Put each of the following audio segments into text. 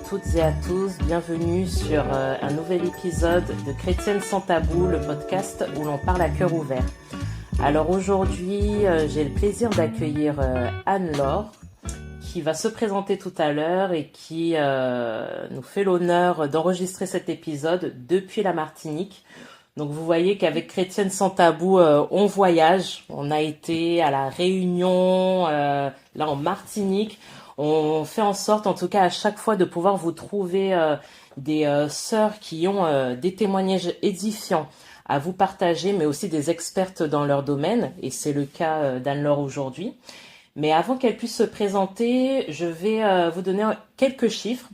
toutes et à tous, bienvenue sur un nouvel épisode de Chrétienne sans tabou, le podcast où l'on parle à cœur ouvert. Alors aujourd'hui, j'ai le plaisir d'accueillir Anne-Laure qui va se présenter tout à l'heure et qui nous fait l'honneur d'enregistrer cet épisode depuis la Martinique. Donc vous voyez qu'avec Chrétienne sans tabou, on voyage. On a été à la Réunion, là en Martinique. On fait en sorte, en tout cas à chaque fois, de pouvoir vous trouver des sœurs qui ont des témoignages édifiants à vous partager, mais aussi des expertes dans leur domaine. Et c'est le cas d'Anne-Laure aujourd'hui. Mais avant qu'elle puisse se présenter, je vais vous donner quelques chiffres.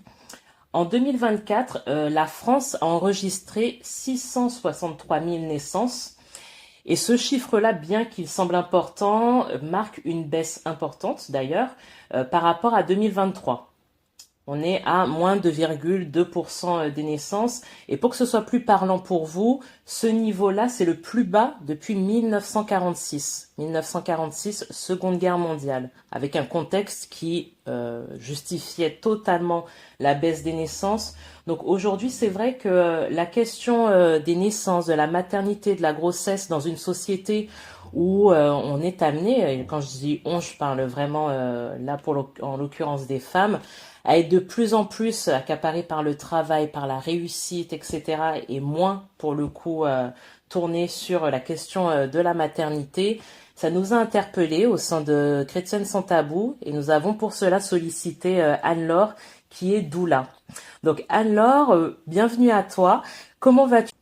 En 2024, la France a enregistré 663 000 naissances. Et ce chiffre-là, bien qu'il semble important, marque une baisse importante d'ailleurs par rapport à 2023. On est à moins de 2,2% des naissances. Et pour que ce soit plus parlant pour vous, ce niveau-là, c'est le plus bas depuis 1946. 1946, Seconde Guerre mondiale, avec un contexte qui justifiait totalement la baisse des naissances. Donc aujourd'hui, c'est vrai que la question des naissances, de la maternité, de la grossesse dans une société où on est amené, et quand je dis on, je parle vraiment là en l'occurrence des femmes, à être de plus en plus accaparé par le travail, par la réussite, etc. et moins, pour le coup, tourné sur la question de la maternité. Ça nous a interpellés au sein de Chrétienne sans tabou et nous avons pour cela sollicité Anne-Laure qui est doula. Donc Anne-Laure, bienvenue à toi. Comment vas-tu?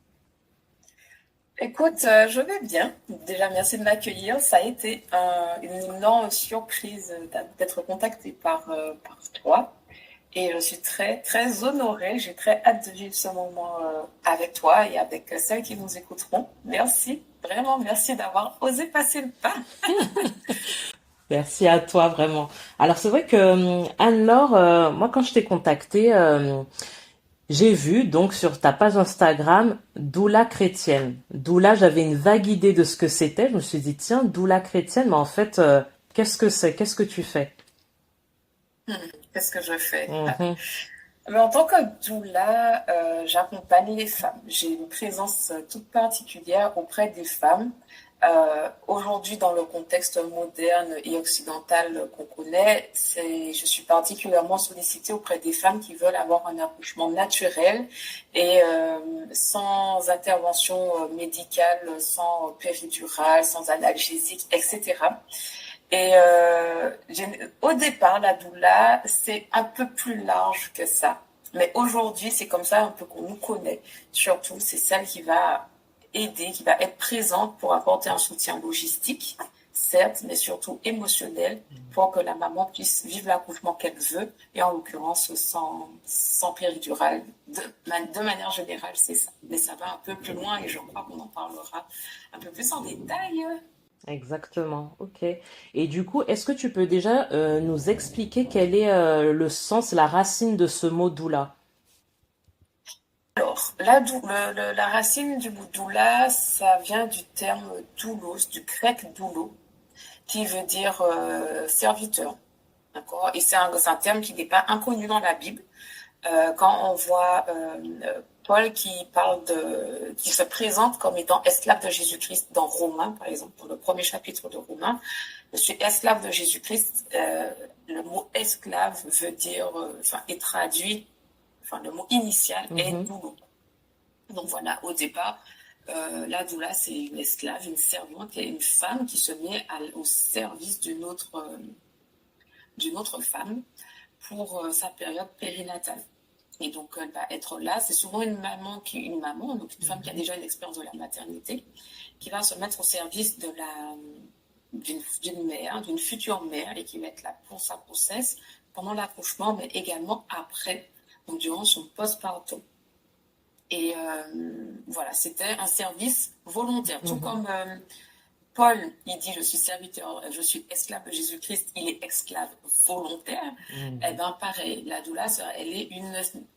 Écoute, je vais bien. Déjà, merci de m'accueillir. Ça a été une énorme surprise d'être contactée par toi. Et je suis très, très honorée. J'ai très hâte de vivre ce moment avec toi et avec celles qui nous écouteront. Merci, vraiment merci d'avoir osé passer le pas. Merci à toi, vraiment. Alors c'est vrai que Anne-Laure, moi quand je t'ai contactée, j'ai vu donc sur ta page Instagram doula chrétienne. Doula, j'avais une vague idée de ce que c'était. Je me suis dit tiens, doula chrétienne, mais en fait, qu'est-ce que c'est? Qu'est-ce que tu fais? Qu'est-ce que je fais? Mhm. Mais en tant que doula, j'accompagne les femmes. J'ai une présence toute particulière auprès des femmes. Aujourd'hui, dans le contexte moderne et occidental qu'on connaît, je suis particulièrement sollicitée auprès des femmes qui veulent avoir un accouchement naturel et sans intervention médicale, sans péridurale, sans analgésique, etc. Et au départ, la doula, c'est un peu plus large que ça. Mais aujourd'hui, c'est comme ça un peu qu'on nous connaît. Surtout, c'est celle qui va aider, qui va être présente pour apporter un soutien logistique, certes, mais surtout émotionnel, pour que la maman puisse vivre l'accouchement qu'elle veut, et en l'occurrence sans péridurale. De manière générale, c'est ça. Mais ça va un peu plus loin et je crois qu'on en parlera un peu plus en détail. Exactement, ok. Et du coup, est-ce que tu peux déjà nous expliquer quel est le sens, la racine de ce mot doula? Alors, la racine du mot doula, ça vient du terme doulos, du grec doulo, qui veut dire serviteur. D'accord? Et c'est un terme qui n'est pas inconnu dans la Bible. Quand on voit Paul qui se présente comme étant esclave de Jésus-Christ dans Romains, par exemple, pour le premier chapitre de Romains, je suis esclave de Jésus-Christ. Le mot esclave veut dire, est traduit, le mot initial est Mhm. doulo. Donc voilà, au départ, la doula, c'est une esclave, une servante, et une femme qui se met au service d'une autre femme pour sa période périnatale. Et donc, elle va être là. C'est souvent une maman, donc une femme qui a déjà une expérience de la maternité, qui va se mettre au service d'une mère, d'une future mère, et qui va être là pour sa grossesse, pendant l'accouchement, mais également après, donc durant son postpartum. Et voilà, c'était un service volontaire. Tout comme Paul, il dit je suis serviteur, je suis esclave de Jésus-Christ, il est esclave volontaire. Eh bien, pareil, la doula, elle est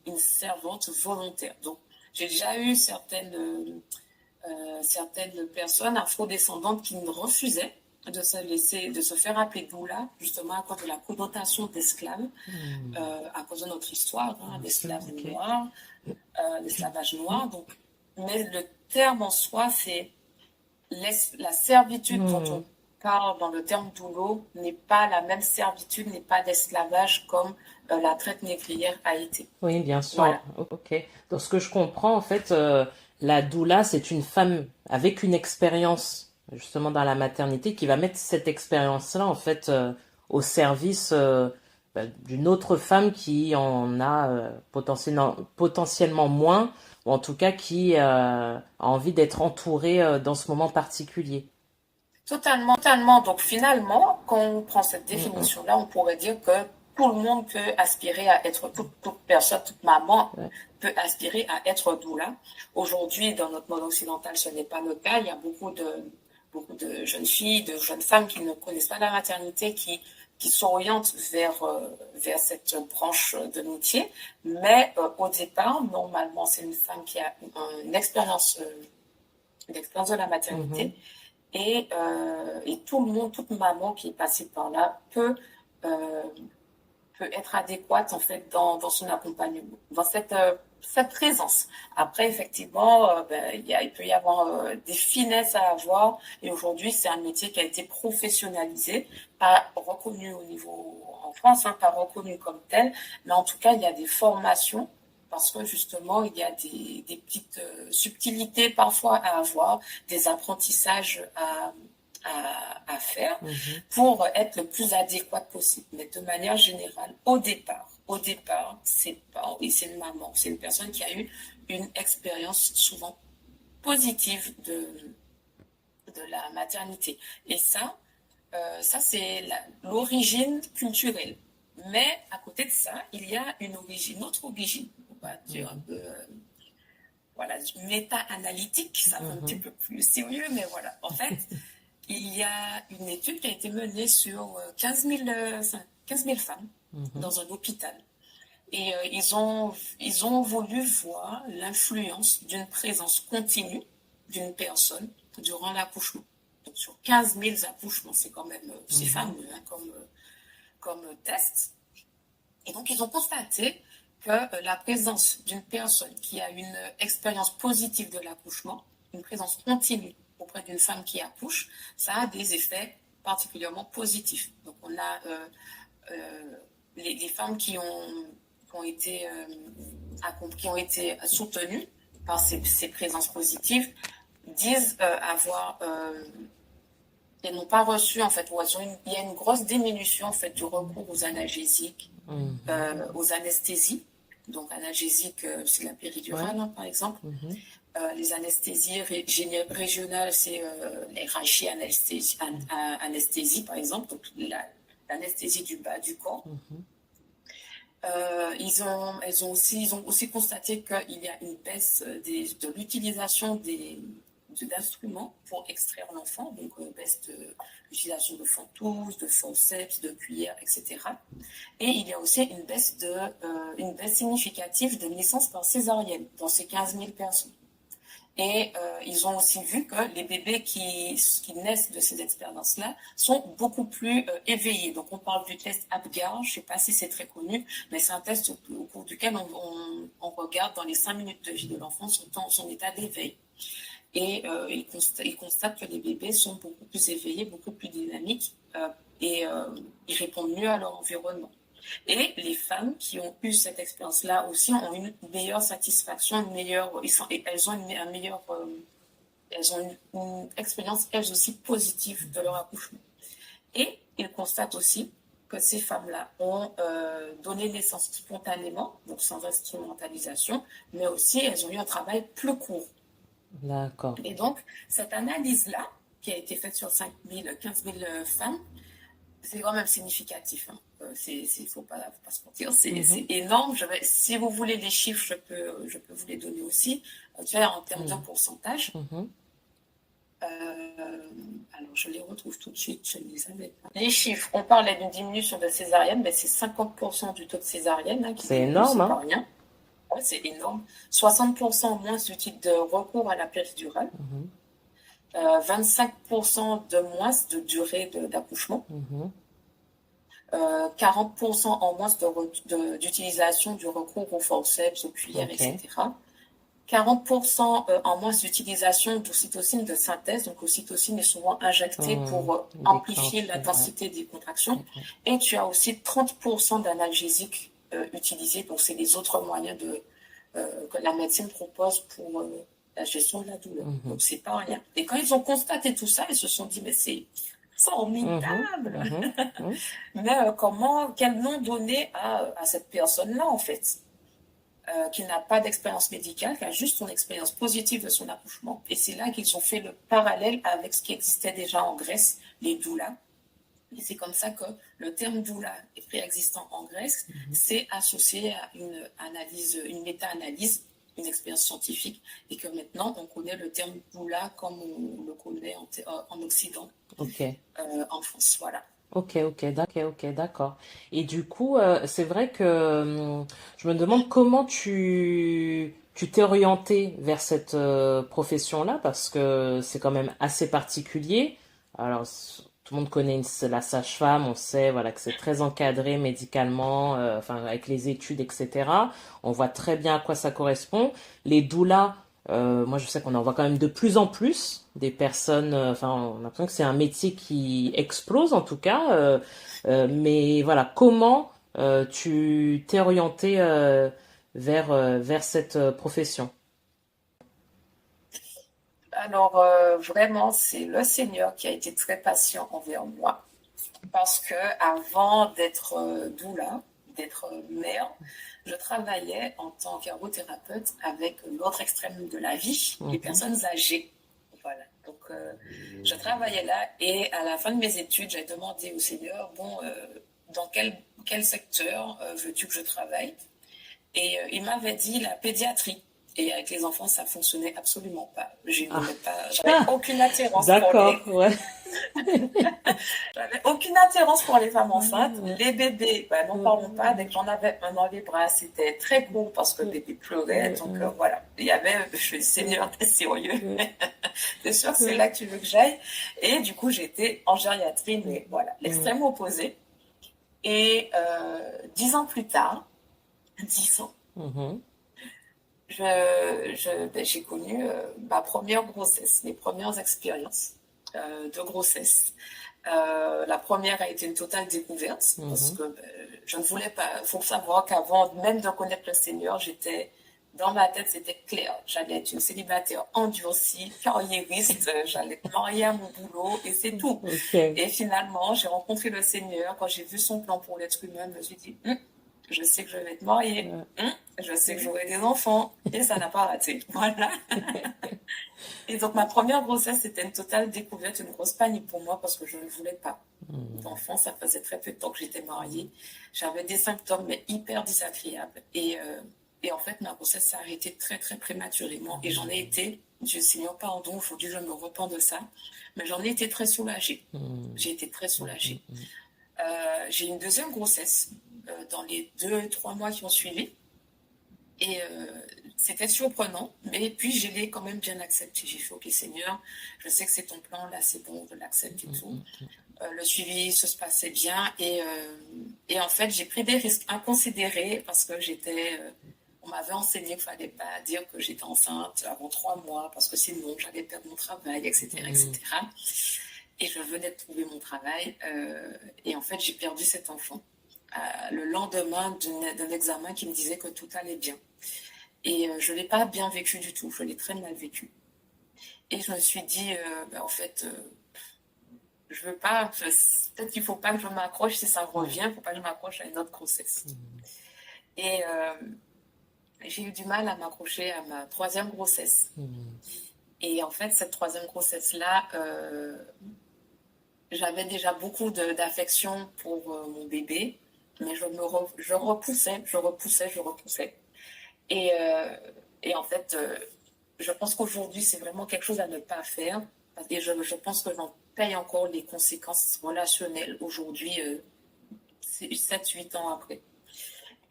une servante volontaire. Donc, j'ai déjà eu certaines personnes afrodescendantes qui me refusaient de se faire appeler doula, justement à cause de la connotation d'esclave, à cause de notre histoire, d'esclaves noirs, l'esclavage noir. Donc, mais le terme en soi, c'est la servitude dont on parle dans le terme doulo n'est pas la même servitude, n'est pas l'esclavage comme la traite négrière a été. Oui, bien sûr. Voilà. Ok. Donc, ce que je comprends, en fait, la doula, c'est une femme avec une expérience, justement, dans la maternité, qui va mettre cette expérience-là, en fait, au service d'une autre femme qui en a potentiellement moins, ou en tout cas qui a envie d'être entourée dans ce moment particulier. Totalement, totalement. Donc finalement, quand on prend cette définition-là, on pourrait dire que tout le monde peut aspirer à être, toute personne, toute maman peut aspirer à être doula. Aujourd'hui, dans notre monde occidental, ce n'est pas le cas. Il y a beaucoup de jeunes filles, de jeunes femmes qui ne connaissent pas la maternité, qui s'orientent vers cette branche de métier. Mais au départ, normalement, c'est une femme qui a une expérience de la maternité. Et tout le monde, toute maman qui est passée par là peut être adéquate en fait dans son accompagnement, dans cette présence. Après, effectivement, il peut y avoir des finesses à avoir. Et aujourd'hui, c'est un métier qui a été professionnalisé, pas reconnu au niveau en France, pas reconnu comme tel, mais en tout cas, il y a des formations. Parce que justement, il y a des petites subtilités parfois à avoir, des apprentissages à faire pour être le plus adéquat possible. Mais de manière générale, au départ, c'est une maman, c'est une personne qui a eu une expérience souvent positive de la maternité. Et ça c'est l'origine culturelle. Mais à côté de ça, il y a une autre origine. On va dire un peu méta-analytique, ça fait un petit peu plus sérieux, mais voilà. En fait, il y a une étude qui a été menée sur 15 000 femmes dans un hôpital. Et ils ont voulu voir l'influence d'une présence continue d'une personne durant l'accouchement. Donc sur 15 000 accouchements, c'est quand même c'est fameux comme test. Et donc ils ont constaté que la présence d'une personne qui a une expérience positive de l'accouchement, une présence continue auprès d'une femme qui accouche, ça a des effets particulièrement positifs. Donc on a les femmes qui ont été soutenues par ces présences positives disent elles n'ont pas reçu en fait, ou il y a une grosse diminution en fait du recours aux analgésiques, aux anesthésies. Donc analgésiques, c'est la péridurale par exemple. Les anesthésies régionales, c'est les rachis anesthésie par exemple, donc l'anesthésie du bas du corps. Ils ont aussi constaté qu'il y a une baisse de l'utilisation d'instruments pour extraire l'enfant, donc baisse de l'utilisation de ventouses, de forceps, de cuillères, etc. Et il y a aussi une baisse significative de naissance par césarienne dans ces 15 000 personnes. Et ils ont aussi vu que les bébés qui naissent de ces expériences-là sont beaucoup plus éveillés. Donc on parle du test APGAR, je ne sais pas si c'est très connu, mais c'est un test au cours duquel on regarde dans les 5 minutes de vie de l'enfant son état d'éveil. Et ils constatent que les bébés sont beaucoup plus éveillés, beaucoup plus dynamiques et ils répondent mieux à leur environnement. Et les femmes qui ont eu cette expérience-là aussi ont une meilleure satisfaction, elles ont une expérience elles aussi positive de leur accouchement. Et ils constatent aussi que ces femmes-là ont donné naissance spontanément, donc sans instrumentalisation, mais aussi elles ont eu un travail plus court. D'accord. Et donc, cette analyse-là, qui a été faite sur 15 000 femmes, c'est quand même significatif. Il faut pas se mentir, c'est énorme. Si vous voulez les chiffres, je peux vous les donner aussi. En termes de pourcentage. Alors, je les retrouve tout de suite. Je ne les avais pas. Les chiffres, on parlait d'une diminution de césarienne, mais c'est 50% du taux de césarienne. C'est énorme, c'est pas rien. Ouais, c'est énorme. 60% moins de recours à la péridurale. 25% de moins de durée d'accouchement, Mhm. 40% en moins d'utilisation du recours aux forceps, aux cuillères, Ok. etc. 40% en moins d'utilisation d'ocytocine de synthèse. Donc, l'ocytocine est souvent injectée pour amplifier Déclenché, ouais. l'intensité des contractions. Mhm. Et tu as aussi 30% d'analgésiques utilisés. Donc, c'est les autres moyens que la médecine propose pour la gestion de la douleur. Mhm. Donc, c'est pas rien. Et quand ils ont constaté tout ça, ils se sont dit, mais c'est Mhm. formidable. Mhm. Mhm. Mais quel nom donner à cette personne-là, en fait, qui n'a pas d'expérience médicale, qui a juste son expérience positive de son accouchement. Et c'est là qu'ils ont fait le parallèle avec ce qui existait déjà en Grèce, les doulas. Et c'est comme ça que le terme doula est préexistant en Grèce, c'est associé à une analyse, une méta-analyse, une expérience scientifique, et que maintenant on connaît le terme doula comme on le connaît en Occident, Ok. en France. Voilà. Ok, d'accord. Et du coup, c'est vrai que je me demande comment tu t'es orienté vers cette profession-là, parce que c'est quand même assez particulier. Alors, tout le monde connaît la sage-femme, on sait voilà que c'est très encadré médicalement, enfin avec les études, etc. On voit très bien à quoi ça correspond. Les doulas, moi, je sais qu'on en voit quand même de plus en plus des personnes. Enfin, on a l'impression que c'est un métier qui explose en tout cas. Mais voilà, comment tu t'es orienté vers cette profession? Alors, vraiment, c'est le Seigneur qui a été très patient envers moi. Parce que avant d'être doula, d'être mère, je travaillais en tant qu'ergothérapeute avec l'autre extrême de la vie, les Mhm. personnes âgées. Voilà. Donc, je travaillais là et à la fin de mes études, j'ai demandé au Seigneur, bon, dans quel secteur veux-tu que je travaille? Et il m'avait dit la pédiatrie. Et avec les enfants, ça fonctionnait absolument pas. Je Ah, n'aimais pas, j'avais aucune attirance pour d'accord, ouais. j'avais aucune attirance pour les femmes enceintes. Les bébés, ben, n'en parlons pas. Dès que j'en avais un dans les bras, c'était très court parce que le bébé pleurait. Donc voilà, il y avait, je suis Seigneur, t'es sérieux. C'est sûr que c'est là que tu veux que j'aille. Et du coup, j'étais en gériatrie, mais voilà, l'extrême opposé. Et 10 ans plus tard, 10 ans, Mhm. j'ai connu ma première grossesse, mes premières expériences de grossesse. La première a été une totale découverte parce Mhm. que je ne voulais pas. Il faut savoir qu'avant même de connaître le Seigneur, j'étais dans ma tête, c'était clair. J'allais être une célibataire endurcie, carriériste, j'allais me marier à mon boulot et c'est tout. Ok. Et finalement, j'ai rencontré le Seigneur. Quand j'ai vu son plan pour l'être humain, je me suis dit, je sais que je vais être mariée, je sais que j'aurai des enfants et ça n'a pas raté. Voilà. Et donc ma première grossesse, c'était une totale découverte, une grosse panique pour moi parce que je ne voulais pas d'enfant. Ça faisait très peu de temps que j'étais mariée. J'avais des symptômes mais hyper désagréables. Et en fait, ma grossesse s'est arrêtée très très prématurément. Et j'en ai été, Dieu Seigneur, pardon, aujourd'hui je me repens de ça, mais j'en ai été très soulagée. J'ai été très soulagée. J'ai eu une deuxième grossesse dans les 2-3 mois qui ont suivi. Et c'était surprenant, mais puis je l'ai quand même bien accepté. J'ai fait, ok Seigneur, je sais que c'est ton plan, là c'est bon, je l'accepte et tout. Le suivi se passait bien et en fait j'ai pris des risques inconsidérés parce que on m'avait enseigné qu'il ne fallait pas dire que j'étais enceinte avant 3 mois parce que sinon j'allais perdre mon travail, etc., etc. Et je venais de trouver mon travail et en fait j'ai perdu cet enfant le lendemain d'un examen qui me disait que tout allait bien. Et je ne l'ai pas bien vécu du tout, je l'ai très mal vécu. Et je me suis dit, en fait, je veux pas, peut-être qu'il ne faut pas que je m'accroche, si ça revient, il ne faut pas que je m'accroche à une autre grossesse. Et j'ai eu du mal à m'accrocher à ma troisième grossesse. Et en fait, cette troisième grossesse-là, j'avais déjà beaucoup d'affection pour mon bébé, mais je repoussais. Et, et en fait, je pense qu'aujourd'hui, c'est vraiment quelque chose à ne pas faire. Et je pense que j'en paye encore les conséquences relationnelles aujourd'hui, 7-8 ans après.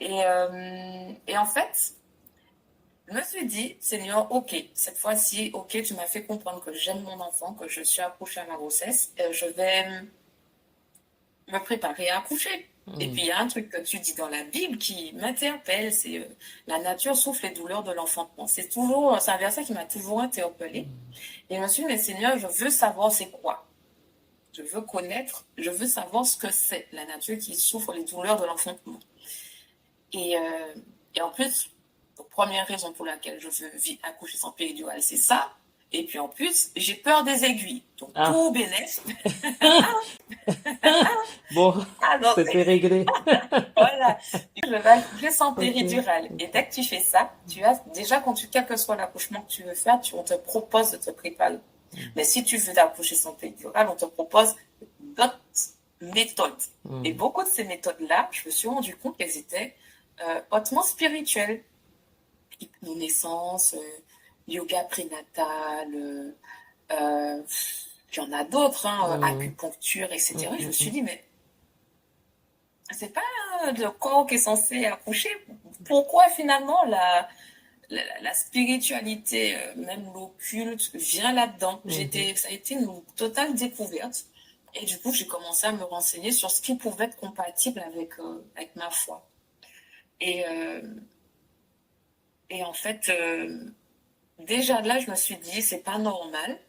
Et en fait, Je me suis dit, Seigneur, ok, cette fois-ci, ok, tu m'as fait comprendre que j'aime mon enfant, que je suis accouchée à ma grossesse, je vais me préparer à accoucher. Et puis il y a un truc que tu dis dans la Bible qui m'interpelle, c'est la nature souffre les douleurs de l'enfantement. C'est un verset qui m'a toujours interpellée. Et je me suis dit, mais Seigneur, je veux savoir c'est quoi. Je veux connaître, je veux savoir ce que c'est, la nature qui souffre les douleurs de l'enfantement. Et, euh, et en plus, la première raison pour laquelle je veux accoucher sans péridurale, c'est ça. Et puis en plus, j'ai peur des aiguilles. Donc Ah, tout bénef. bon, Alors, c'était réglé. voilà. Je vais accoucher sans Ok. péridurale. Et dès que tu fais ça, tu as déjà, quel que soit l'accouchement que tu veux faire, on te propose de te préparer. Mais si tu veux accoucher sans péridurale, on te propose d'autres méthodes. Et beaucoup de ces méthodes-là, je me suis rendu compte qu'elles étaient hautement spirituelles. Hypnonaissance, yoga prénatal, il y en a d'autres, hein, acupuncture, etc. Je me suis dit, mais c'est pas le corps qui est censé accoucher. Pourquoi finalement la spiritualité, même l'occulte, vient là-dedans? Ça a été une totale découverte. Et du coup, j'ai commencé à me renseigner sur ce qui pouvait être compatible avec ma foi. Et en fait, déjà là, je me suis dit, c'est pas normal.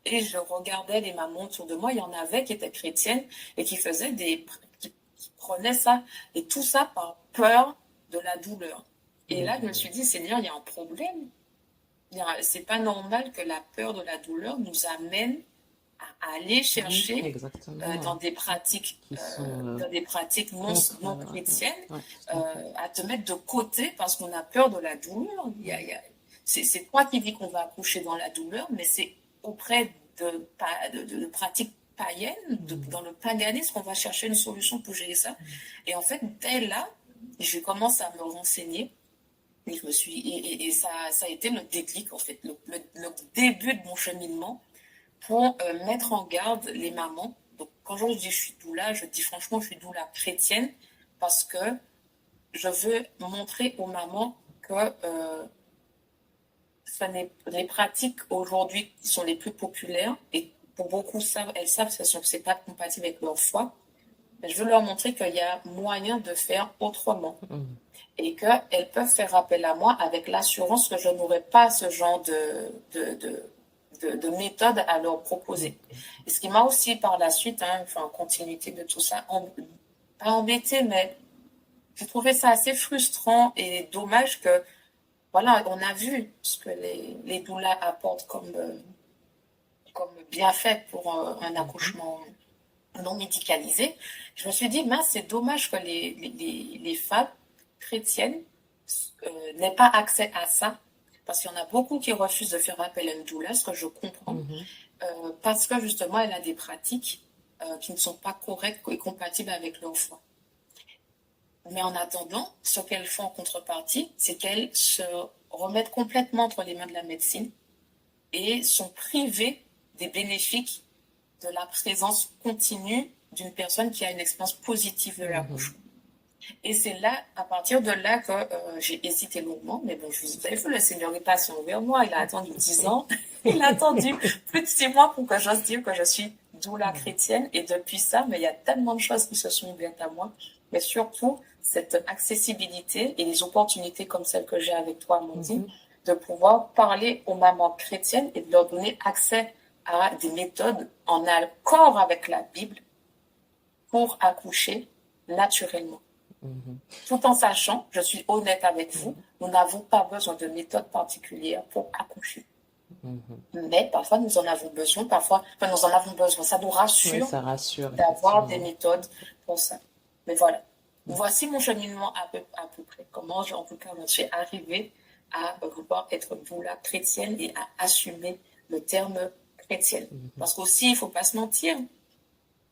Et je regardais les mamans autour de moi, il y en avait qui étaient chrétiennes et qui qui prenaient ça, et tout ça par peur de la douleur. Et là, je me suis dit, Seigneur, il y a un problème. C'est pas normal que la peur de la douleur nous amène à aller chercher dans des pratiques, non chrétiennes, à te mettre de côté parce qu'on a peur de la douleur. C'est toi qui dis qu'on va accoucher dans la douleur, mais c'est auprès de pratiques païennes, dans le paganisme, qu'on va chercher une solution pour gérer ça. Et en fait, dès là, je commence à me renseigner. Et ça a été le déclic, en fait, le début de mon cheminement pour mettre en garde les mamans. Donc, quand je dis je suis doula, je dis franchement, je suis doula chrétienne parce que je veux montrer aux mamans que les pratiques aujourd'hui qui sont les plus populaires, et pour beaucoup elles savent que c'est pas compatible avec leur foi, mais je veux leur montrer qu'il y a moyen de faire autrement. Et qu'elles peuvent faire appel à moi avec l'assurance que je n'aurai pas ce genre de méthode à leur proposer. Et ce qui m'a aussi par la suite, en continuité de tout ça, pas embêté, mais j'ai trouvé ça assez frustrant et dommage que, voilà, on a vu ce que les doulas apportent comme bienfait pour un accouchement non médicalisé. Je me suis dit, mince, c'est dommage que les femmes chrétiennes n'aient pas accès à ça, parce qu'il y en a beaucoup qui refusent de faire appel à une doula, ce que je comprends, parce que justement, elle a des pratiques qui ne sont pas correctes et compatibles avec leur foi. Mais en attendant, ce qu'elles font en contrepartie, c'est qu'elles se remettent complètement entre les mains de la médecine et sont privées des bénéfices de la présence continue d'une personne qui a une expérience positive de l'accouchement. Et c'est là, à partir de là, que j'ai hésité longuement. Mais bon, vous avez vu, le Seigneur est patient envers moi. Il a attendu 10 ans. Il a attendu plus de 6 mois pour que j'ose dire que je suis doula chrétienne. Et depuis ça, mais il y a tellement de choses qui se sont ouvertes à moi. Mais surtout, cette accessibilité et les opportunités comme celles que j'ai avec toi, Amandine, de pouvoir parler aux mamans chrétiennes et de leur donner accès à des méthodes en accord avec la Bible pour accoucher naturellement. Tout en sachant, je suis honnête avec vous, nous n'avons pas besoin de méthode particulière pour accoucher. Mais parfois, nous en avons besoin. Ça nous rassure, d'avoir des méthodes pour ça. Mais voilà. Voici mon cheminement à peu près. Comment, en tout cas, je suis arrivée à pouvoir être doula chrétienne et à assumer le terme chrétienne. Parce qu'aussi, il ne faut pas se mentir.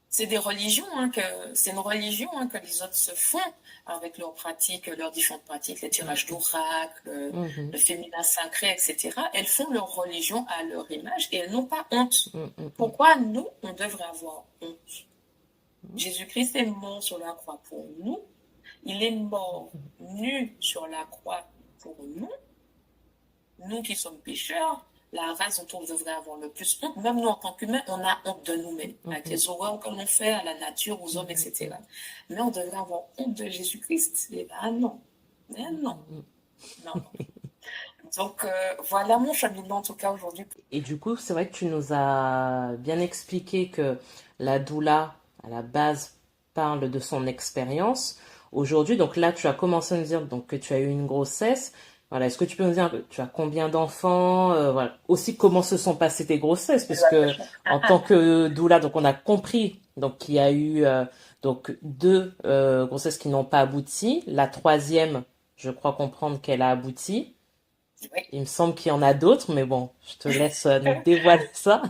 C'est une religion que les autres se font avec leurs pratiques, leurs différentes pratiques, les tirages d'oracle, le féminin sacré, etc. Elles font leur religion à leur image et elles n'ont pas honte. Pourquoi nous, on devrait avoir honte? Jésus-Christ est mort sur la croix pour nous. Il est mort nu sur la croix pour nous. nous qui sommes pécheurs, la race dont on devrait avoir le plus honte, même nous en tant qu'humains, on a honte de nous-mêmes, avec les horreurs que l'on fait à la nature, aux hommes, etc. Mais on devrait avoir honte de Jésus-Christ. Et ben non, mais non, non. Donc voilà mon cheminement en tout cas aujourd'hui. Et du coup, c'est vrai que tu nous as bien expliqué que la doula, à la base, parle de son expérience. Aujourd'hui, donc là, tu as commencé à nous dire donc, que tu as eu une grossesse. Voilà, est-ce que tu peux nous dire un peu, tu as combien d'enfants, voilà. Aussi, comment se sont passées tes grossesses, puisque en tant que doula, donc on a compris donc qu'il y a eu donc deux grossesses qui n'ont pas abouti. La troisième, je crois comprendre qu'elle a abouti. Oui. Il me semble qu'il y en a d'autres, mais bon, je te laisse nous dévoiler ça.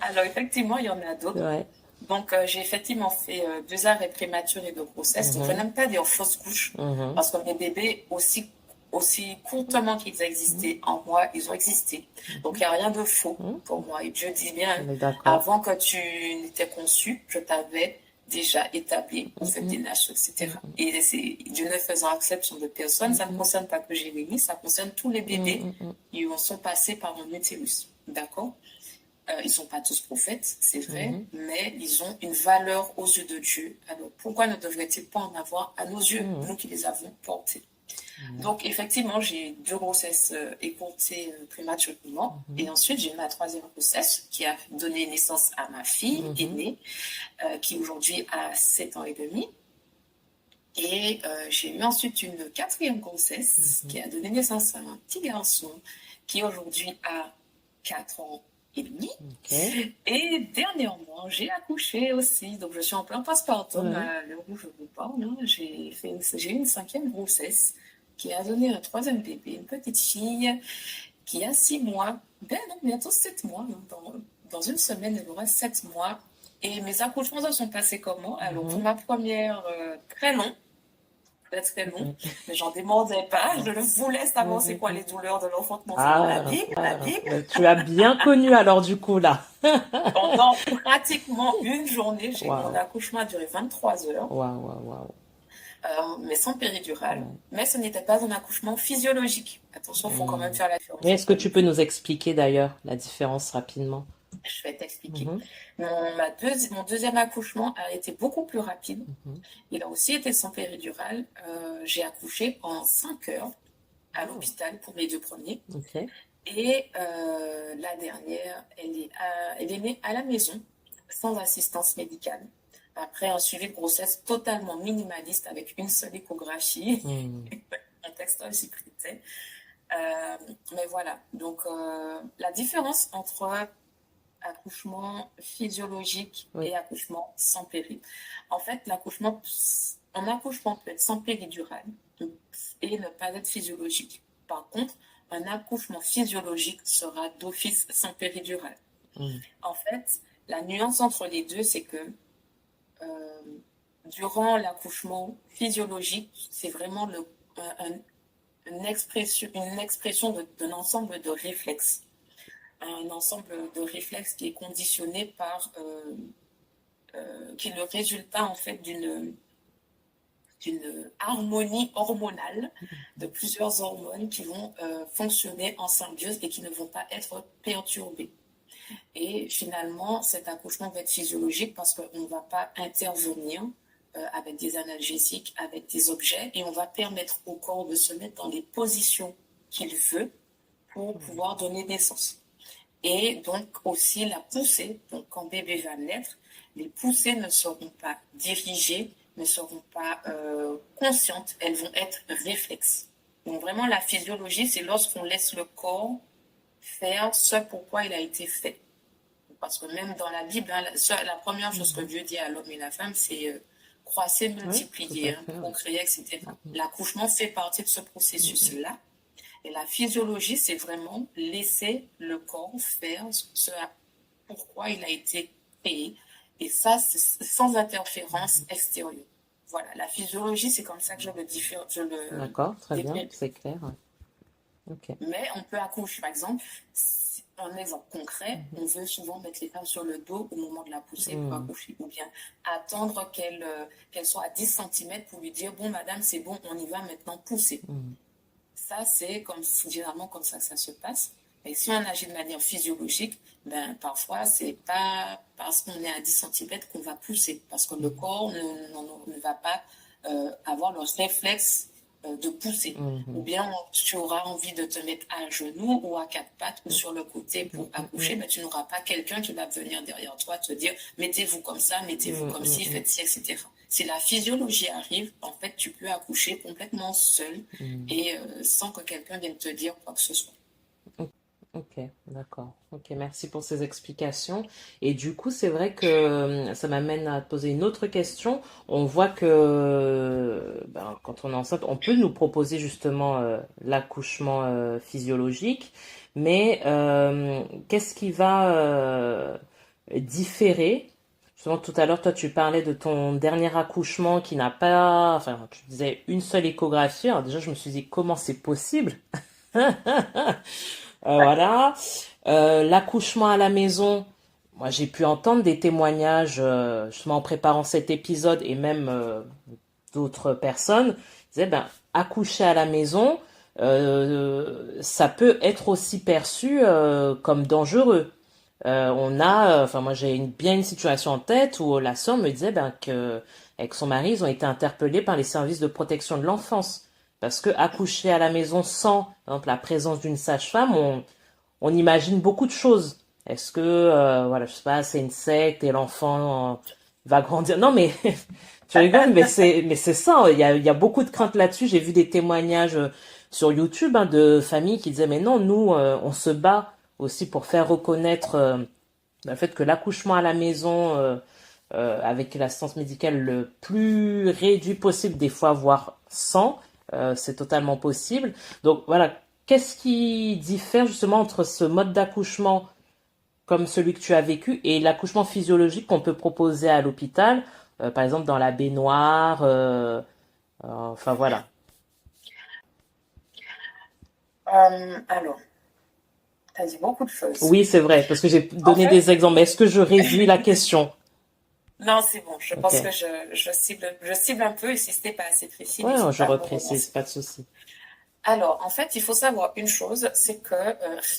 Alors effectivement, il y en a d'autres. Ouais. Donc j'ai effectivement fait 2 arrêts prématurés de grossesse. Donc je n'aime pas dire fausse couche, parce que mes bébés, aussi courtement qu'ils existaient en moi, ils ont existé. Donc il n'y a rien de faux pour moi. Et Dieu dit bien, avant que tu n'étais conçu, je t'avais déjà établi au fait des nations, etc. Et Dieu ne faisant exception de personne, ça ne concerne pas que Jérémie, ça concerne tous les bébés qui sont passés par un utérus. D'accord? Ils ne sont pas tous prophètes, c'est vrai, mais ils ont une valeur aux yeux de Dieu. Alors pourquoi ne devrait-il pas en avoir à nos yeux, nous qui les avons portés? Donc effectivement, j'ai 2 grossesses écourtées prématurément. Et ensuite, j'ai eu ma 3e grossesse qui a donné naissance à ma fille aînée, qui aujourd'hui a 7 ans et demi. Et j'ai eu ensuite une 4e grossesse qui a donné naissance à un petit garçon qui aujourd'hui a 4 ans et demi. Et dernièrement, j'ai accouché aussi. Donc je suis en plein postpartum à l'heure où je vous parle. J'ai eu une 5e grossesse qui a donné un 3e bébé, une petite fille qui a 6 mois. Ben non, bientôt 7 mois. Dans une semaine, elle aura 7 mois. Et mes accouchements se sont passés comment? Alors pour ma première, très long. Très long, mais j'en demandais pas. Je voulais savoir c'est quoi les douleurs de l'enfantement. La Bible. Tu as bien connu alors du coup là. Pendant pratiquement une journée, mon accouchement a duré 23 heures. Mais sans péridurale. Mais ce n'était pas un accouchement physiologique. Attention, il faut quand même faire la différence. Est-ce que tu peux nous expliquer d'ailleurs la différence rapidement? Je vais t'expliquer. Mon 2e accouchement a été beaucoup plus rapide. Il a aussi été sans péridurale. J'ai accouché en 5 heures à l'hôpital pour mes 2 premiers. Et la dernière, elle est née à la maison, sans assistance médicale. Après un suivi de grossesse totalement minimaliste avec une seule échographie, un texte aussi prêté. Mais voilà, donc la différence entre accouchement physiologique et accouchement sans péri. En fait, un accouchement peut être sans péridurale et ne pas être physiologique. Par contre, un accouchement physiologique sera d'office sans péridurale. En fait, la nuance entre les deux, c'est que durant l'accouchement physiologique, c'est vraiment une expression d'un ensemble de réflexes. Un ensemble de réflexes qui est conditionné par qui est le résultat en fait d'une harmonie hormonale de plusieurs hormones qui vont fonctionner en symbiose et qui ne vont pas être perturbées. Et finalement, cet accouchement va être physiologique parce qu'on ne va pas intervenir avec des analgésiques, avec des objets, et on va permettre au corps de se mettre dans les positions qu'il veut pour pouvoir donner naissance. Et donc aussi la poussée, donc quand bébé va naître, les poussées ne seront pas dirigées, ne seront pas conscientes, elles vont être réflexes. Donc vraiment la physiologie, c'est lorsqu'on laisse le corps faire ce pourquoi il a été fait. Parce que même dans la Bible, la première chose que Dieu dit à l'homme et la femme, c'est croissez, multiplier, procréer, etc. L'accouchement fait partie de ce processus-là. Et la physiologie, c'est vraiment laisser le corps faire ce pourquoi il a été créé. Et ça, c'est sans interférence extérieure. Voilà, la physiologie, c'est comme ça que je le diffère. D'accord, très bien, c'est clair. Mais on peut accoucher, par exemple, un exemple concret, on veut souvent mettre les femmes sur le dos au moment de la poussée pour accoucher, ou bien attendre qu'elle soit à 10 cm pour lui dire, bon madame, c'est bon, on y va maintenant pousser. Ça, c'est généralement comme ça que ça se passe. Et si on agit de manière physiologique, ben, parfois, c'est pas parce qu'on est à 10 centimètres qu'on va pousser, parce que le corps ne va pas avoir le réflexe de pousser. Ou bien tu auras envie de te mettre à genoux ou à quatre pattes ou sur le côté pour accoucher, mais tu n'auras pas quelqu'un qui va venir derrière toi te dire mettez-vous comme ça, mettez-vous comme ci, faites ci, etc. Si la physiologie arrive, en fait, tu peux accoucher complètement seul et sans que quelqu'un vienne te dire quoi que ce soit. Ok, d'accord. Ok, merci pour ces explications. Et du coup, c'est vrai que ça m'amène à te poser une autre question. On voit que ben, quand on est enceinte, on peut nous proposer justement l'accouchement physiologique, mais qu'est-ce qui va différer? Justement, tout à l'heure, toi, tu parlais de ton dernier accouchement qui n'a pas, enfin, tu disais une seule échographie. Alors déjà, je me suis dit, comment c'est possible? Voilà. L'accouchement à la maison, moi j'ai pu entendre des témoignages justement en préparant cet épisode et même d'autres personnes disaient ben accoucher à la maison, ça peut être aussi perçu comme dangereux. Enfin moi j'ai bien une situation en tête où la sœur me disait ben que avec son mari ils ont été interpellés par les services de protection de l'enfance parce que accoucher à la maison sans par exemple, la présence d'une sage-femme, on imagine beaucoup de choses. Est-ce que voilà je sais pas c'est une secte et l'enfant va grandir? Non mais tu rigoles mais c'est ça. Il y a beaucoup de craintes là-dessus. J'ai vu des témoignages sur YouTube hein, de familles qui disaient mais non nous on se bat aussi pour faire reconnaître le fait que l'accouchement à la maison avec l'assistance médicale le plus réduit possible, des fois voire sans, c'est totalement possible. Donc voilà, qu'est-ce qui diffère justement entre ce mode d'accouchement comme celui que tu as vécu et l'accouchement physiologique qu'on peut proposer à l'hôpital, par exemple dans la baignoire, enfin voilà. Alors, tu as dit beaucoup de choses. Oui, c'est vrai, parce que j'ai En donné fait, des exemples. Mais est-ce que je réduis la question? non, c'est bon. Je Ok. pense que je cible un peu et si ce n'est pas assez précis, Ouais, n'hésite je pas à me reprécise, relancer. pas de souci. Alors, en fait, il faut savoir une chose, c'est que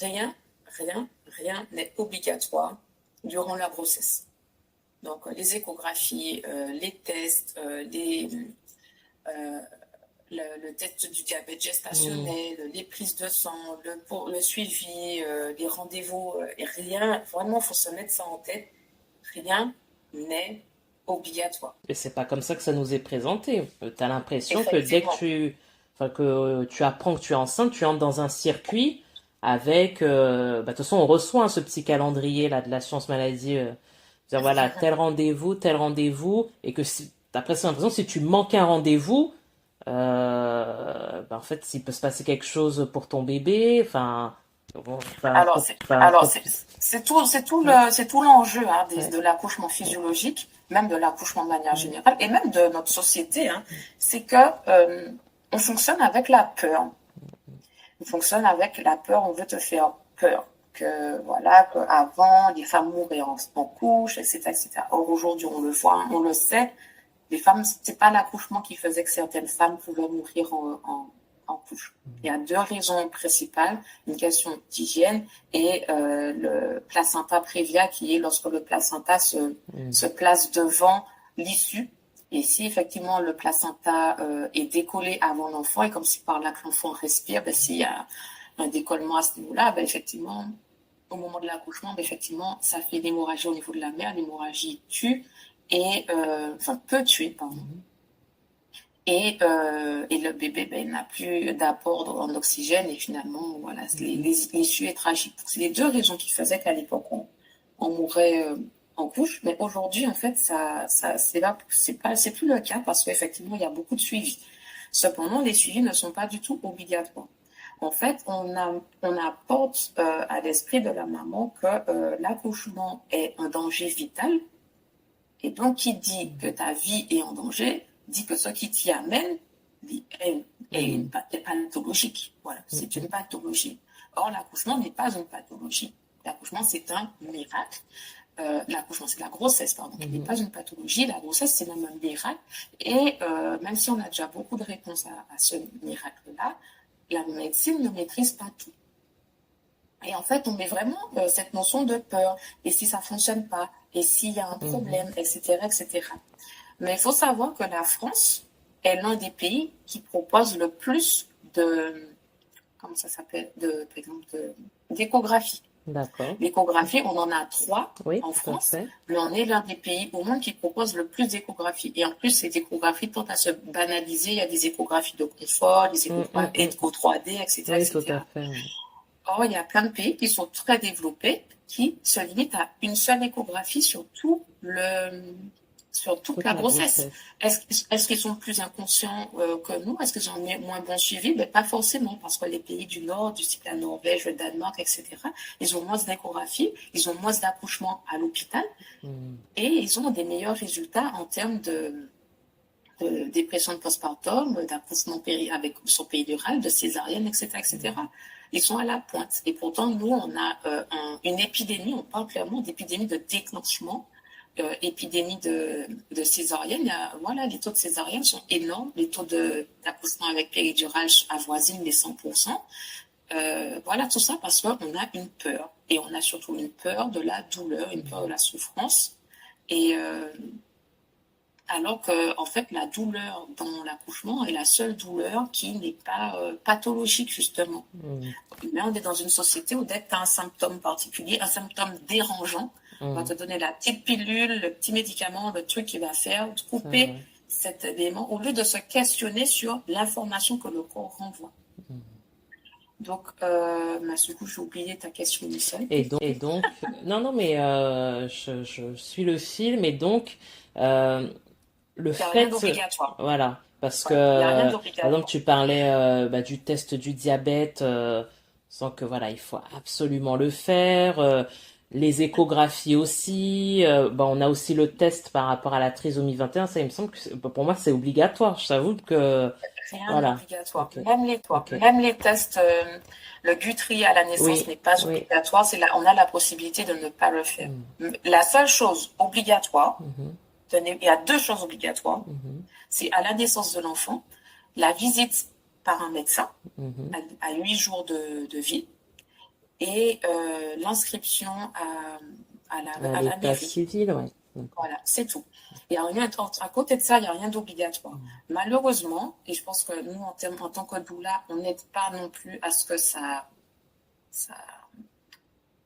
rien, rien, rien n'est obligatoire durant la grossesse. Donc, les échographies, les tests, euh, le test du diabète Hmm. gestationnel, les prises de sang, le suivi, les rendez-vous, et rien, vraiment, il faut se mettre ça en tête, rien n'est obligatoire. Et c'est pas comme ça que ça nous est présenté. T'as l'impression que dès que Effectivement. enfin que tu apprends que tu es enceinte, tu entres dans un circuit avec, bah, de toute façon, on reçoit hein, ce petit calendrier là de l'assurance maladie, dire voilà tel rendez-vous, et que t'as presque l'impression que si tu manques un rendez-vous, bah, en fait, s'il peut se passer quelque chose pour ton bébé, enfin, bon, Alors, c'est, enfin, alors c'est, c'est tout l'enjeu hein, ouais. de l'accouchement physiologique, même de l'accouchement de manière générale, et même de notre société. Hein, c'est que on fonctionne avec la peur. On fonctionne avec la peur. On veut te faire peur. Que voilà, qu'avant les femmes mouraient en couche, etc., etc. Or aujourd'hui, on le voit, on le sait. Les femmes, c'est pas l'accouchement qui faisait que certaines femmes pouvaient mourir en couche. Il y a deux raisons principales, une question d'hygiène et le placenta prévia qui est lorsque le placenta se place devant l'issue. Et si effectivement le placenta est décollé avant l'enfant et comme si par là que l'enfant respire, ben, s'il y a un décollement à ce niveau-là, ben, effectivement, au moment de l'accouchement, ben, effectivement, ça fait une hémorragie au niveau de la mère, l'hémorragie tue et enfin peut tuer, pardon. Et le bébé ben, n'a plus d'apport en oxygène et finalement voilà l'issue est tragique. C'est les deux raisons qui faisaient qu'à l'époque on mourait en couche, mais aujourd'hui en fait c'est plus le cas parce qu'effectivement il y a beaucoup de suivi. Cependant les suivis ne sont pas du tout obligatoires. En fait on apporte à l'esprit de la maman que l'accouchement est un danger vital et donc, qui dit que ta vie est en danger, dit que ce qui t'y amène est pathologique. Voilà, c'est une pathologie. Or, l'accouchement n'est pas une pathologie. L'accouchement, c'est un miracle. L'accouchement, c'est la grossesse, pardon, qui n'est pas une pathologie. La grossesse, c'est même un miracle. Et même si on a déjà beaucoup de réponses à ce miracle-là, la médecine ne maîtrise pas tout. Et en fait, on met vraiment cette notion de peur. Et si ça fonctionne pas? Et s'il y a un problème, etc., etc. Mais il faut savoir que la France est l'un des pays qui propose le plus de, comment ça s'appelle, par exemple, d'échographie. D'accord. L'échographie, on en a 3 Oui, en tout à France, fait. mais on est l'un des pays au monde qui propose le plus d'échographies. Et en plus, ces échographies tendent à se banaliser. Il y a des échographies de confort, des échographies écho 3D, etc., Oui, tout à etc. fait. Or, il y a plein de pays qui sont très développés, qui se limitent à une seule échographie sur toute Toute la la grossesse. grossesse. Est-ce qu'ils sont plus inconscients que nous? Est-ce qu'ils ont moins bon suivi? Mais pas forcément, parce que les pays du Nord, du type la Norvège, le Danemark, etc., ils ont moins d'échographies, ils ont moins d'accouchements à l'hôpital, et ils ont des meilleurs résultats en termes de dépression de postpartum, d'accouchement avec son péridurale, de césarienne, etc., etc. Ils sont à la pointe. Et pourtant, nous, on a une épidémie, on parle clairement d'épidémie de déclenchement, épidémie de césarienne. Voilà, les taux de césarienne sont énormes. Les taux d'accouchement avec péridurale avoisinent les 100%. Voilà, tout ça parce qu'on a une peur. Et on a surtout une peur de la douleur, une peur de la souffrance. Et alors que, en fait, la douleur dans l'accouchement est la seule douleur qui n'est pas pathologique, justement. Mais on est dans une société où dès que tu as un symptôme particulier, un symptôme dérangeant, on va te donner la petite pilule, le petit médicament, le truc qui va faire couper cet élément, au lieu de se questionner sur l'information que le corps renvoie. Donc, du coup, j'ai oublié ta question initiale. Et donc, non, mais je suis le film, et donc, le Il n'y a fait, rien d'obligatoire. voilà, parce que, Il n'y a rien par d'obligatoire. exemple, tu parlais du test du diabète, sans que, voilà, il faut absolument le faire. Les échographies aussi. On a aussi le test par rapport à la trisomie 21. Ça, il me semble que, pour moi, c'est obligatoire. Je t'avoue que, Rien voilà. d'obligatoire. Ok. Même les tests, le Guthrie à la naissance n'est pas obligatoire. On a la possibilité de ne pas le faire. La seule chose obligatoire, il y a 2 choses obligatoires. C'est à la naissance de l'enfant, la visite par un médecin à 8 jours de vie, et l'inscription à la l'état mairie. civil, ouais. Voilà, c'est tout. Il y a rien, à côté de ça, il n'y a rien d'obligatoire. Malheureusement, et je pense que nous, en tant que doula, on n'aide pas non plus à ce que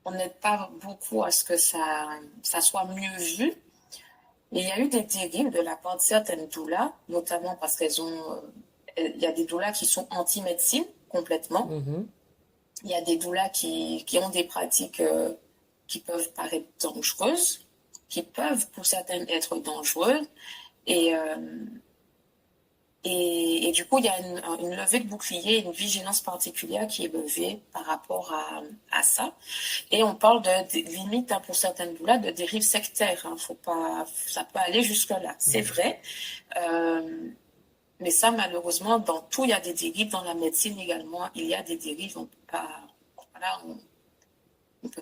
on n'aide pas beaucoup à ce que ça soit mieux vu. Et il y a eu des dérives de la part de certaines doulas, notamment parce il y a des doulas qui sont anti-médecine complètement. Il y a des doulas qui ont des pratiques qui peuvent paraître dangereuses, qui peuvent pour certaines être dangereuses. Et du coup, il y a une levée de bouclier, une vigilance particulière qui est levée par rapport à ça. Et on parle de limite, pour certaines doulas, de dérives sectaires. Ça peut aller jusque-là. C'est vrai. Mais ça, malheureusement, dans tout, il y a des dérives. Dans la médecine également, il y a des dérives. On peut pas, voilà, on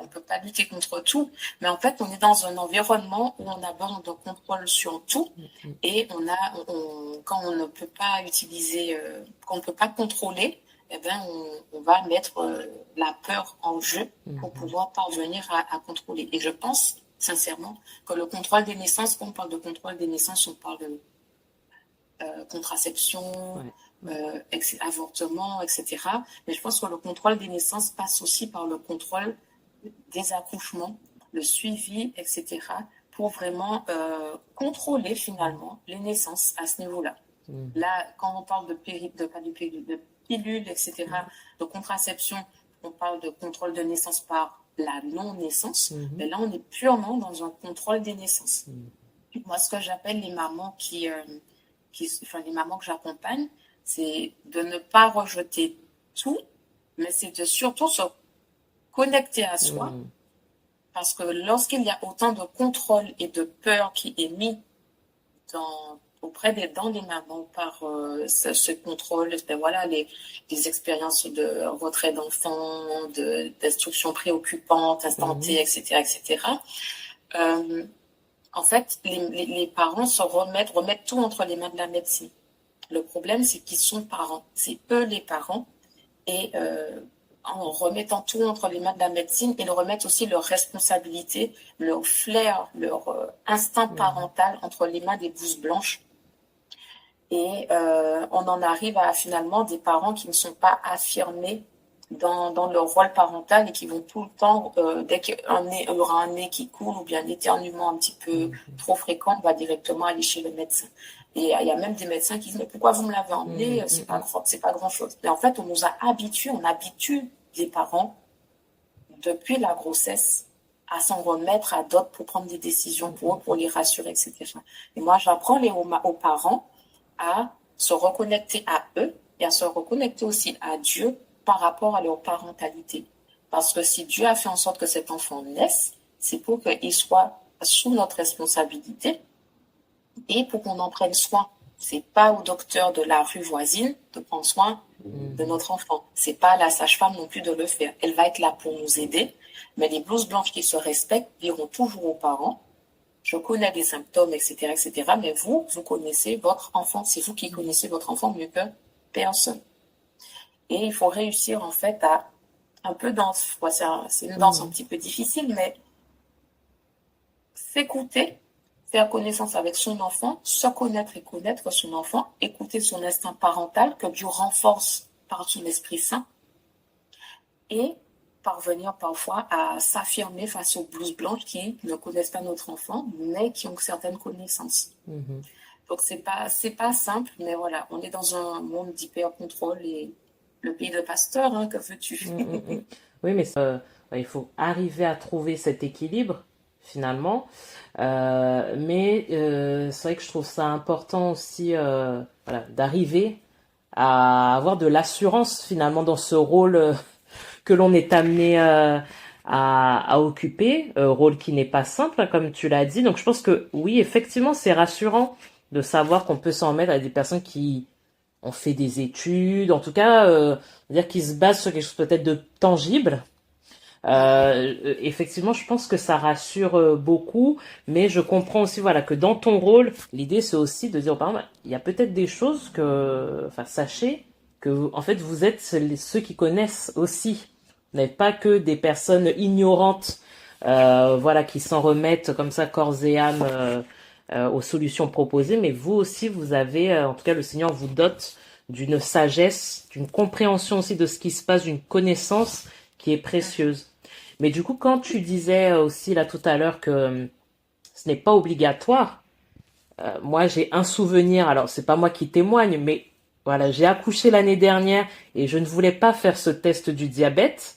peut pas lutter contre tout. Mais en fait, on est dans un environnement où on a besoin de contrôle sur tout. Et quand on ne peut pas utiliser, quand on ne peut pas contrôler, eh ben, on va mettre la peur en jeu pour pouvoir parvenir à contrôler. Et je pense, sincèrement, que le contrôle des naissances, quand on parle de contrôle des naissances, on parle de contraception, avortement, etc. Mais je pense que le contrôle des naissances passe aussi par le contrôle des accouchements, le suivi, etc. pour vraiment contrôler finalement les naissances à ce niveau-là. Là, quand on parle de pilules, etc., de contraception, on parle de contrôle de naissance par la non-naissance, mais là, on est purement dans un contrôle des naissances. Moi, ce que j'appelle les mamans les mamans que j'accompagne, c'est de ne pas rejeter tout, mais c'est de surtout se connecter à soi, parce que lorsqu'il y a autant de contrôle et de peur qui est mis dans les mamans par ce contrôle, voilà, les expériences de retrait d'enfants, d'instructions préoccupantes, instantées, etc., etc. En fait, les parents remettent tout entre les mains de la médecine. Le problème, c'est qu'ils sont parents. C'est eux les parents. Et en remettant tout entre les mains de la médecine, ils remettent aussi leur responsabilité, leur flair, leur instinct parental entre les mains des blouses blanches. Et on en arrive à finalement des parents qui ne sont pas affirmés dans leur rôle parental et qui vont tout le temps, dès qu'il y aura un nez qui coule ou bien un éternuement un petit peu trop fréquent, on va directement aller chez le médecin. Et il y a même des médecins qui disent, mais pourquoi vous me l'avez emmené? C'est pas grand chose. Mais en fait, on nous a habitués, on habitue les parents depuis la grossesse à s'en remettre à d'autres pour prendre des décisions pour eux, pour les rassurer, etc. Et moi, j'apprends aux parents à se reconnecter à eux et à se reconnecter aussi à Dieu par rapport à leur parentalité. Parce que si Dieu a fait en sorte que cet enfant naisse, c'est pour qu'il soit sous notre responsabilité et pour qu'on en prenne soin. C'est pas au docteur de la rue voisine de prendre soin de notre enfant. C'est pas à la sage-femme non plus de le faire. Elle va être là pour nous aider, mais les blouses blanches qui se respectent diront toujours aux parents, je connais des symptômes, etc., etc., mais vous connaissez votre enfant. C'est vous qui connaissez votre enfant mieux que personne. Et il faut réussir, en fait, à un peu danse. C'est une danse un petit peu difficile, mais s'écouter, faire connaissance avec son enfant, se connaître et connaître son enfant, écouter son instinct parental que Dieu renforce par son Esprit Saint et parvenir parfois à s'affirmer face aux blouses blanches qui ne connaissent pas notre enfant, mais qui ont certaines connaissances. Donc, c'est pas simple, mais voilà, on est dans un monde d'hyper-contrôle et le pays de pasteur, hein, que veux-tu? Oui, mais il faut arriver à trouver cet équilibre, finalement. Mais c'est vrai que je trouve ça important aussi voilà, d'arriver à avoir de l'assurance, finalement, dans ce rôle que l'on est amené à occuper, rôle qui n'est pas simple, hein, comme tu l'as dit. Donc, je pense que oui, effectivement, c'est rassurant de savoir qu'on peut s'en mettre à des personnes qui ont fait des études, en tout cas, dire qu'ils se basent sur quelque chose peut-être de tangible. Effectivement, je pense que ça rassure beaucoup, mais je comprends aussi, voilà, que dans ton rôle, l'idée c'est aussi de dire, par exemple, il y a peut-être des choses que, enfin, sachez que, en fait, vous êtes ceux qui connaissent aussi. Vous n'êtes pas que des personnes ignorantes, voilà, qui s'en remettent comme ça corps et âme aux solutions proposées, mais vous aussi, vous avez, en tout cas, le Seigneur vous dote d'une sagesse, d'une compréhension aussi de ce qui se passe, d'une connaissance qui est précieuse. Mais du coup, quand tu disais aussi là tout à l'heure que ce n'est pas obligatoire, moi j'ai un souvenir, alors c'est pas moi qui témoigne, mais voilà, j'ai accouché l'année dernière et je ne voulais pas faire ce test du diabète.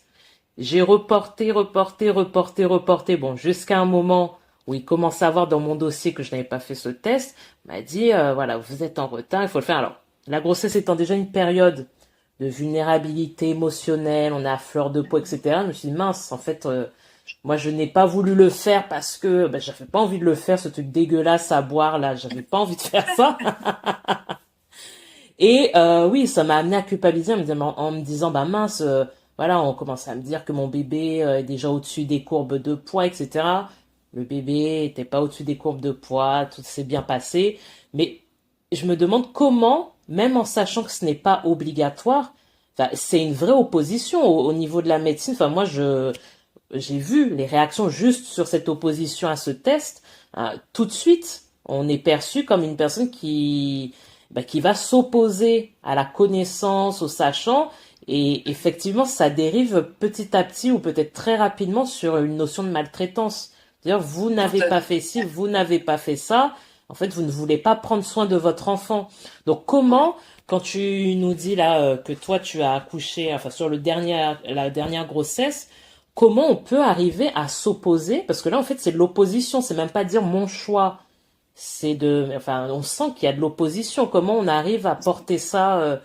J'ai reporté, bon, jusqu'à un moment où il commence à voir dans mon dossier que je n'avais pas fait ce test, il m'a dit, voilà, vous êtes en retard, il faut le faire. Alors, la grossesse étant déjà une période de vulnérabilité émotionnelle, on est à fleur de peau, etc. Je me suis dit, mince, en fait, moi, je n'ai pas voulu le faire parce que j'avais pas envie de le faire, ce truc dégueulasse à boire, là, j'avais pas envie de faire ça. Et oui, ça m'a amené à culpabiliser en me disant, bah mince, voilà, on commence à me dire que mon bébé est déjà au-dessus des courbes de poids, etc. Le bébé était pas au-dessus des courbes de poids, tout s'est bien passé. Mais je me demande comment, même en sachant que ce n'est pas obligatoire, enfin, c'est une vraie opposition au niveau de la médecine. Enfin, moi, j'ai vu les réactions juste sur cette opposition à ce test. Tout de suite, on est perçu comme une personne qui va s'opposer à la connaissance, au sachant, et effectivement, ça dérive petit à petit ou peut-être très rapidement sur une notion de maltraitance. C'est-à-dire, vous n'avez pas fait ci, vous n'avez pas fait ça. En fait, vous ne voulez pas prendre soin de votre enfant. Donc, comment, quand tu nous dis là que toi, tu as accouché, enfin, sur la dernière grossesse, comment on peut arriver à s'opposer? Parce que là, en fait, c'est de l'opposition. C'est même pas dire mon choix. Enfin, on sent qu'il y a de l'opposition. Comment on arrive à porter ça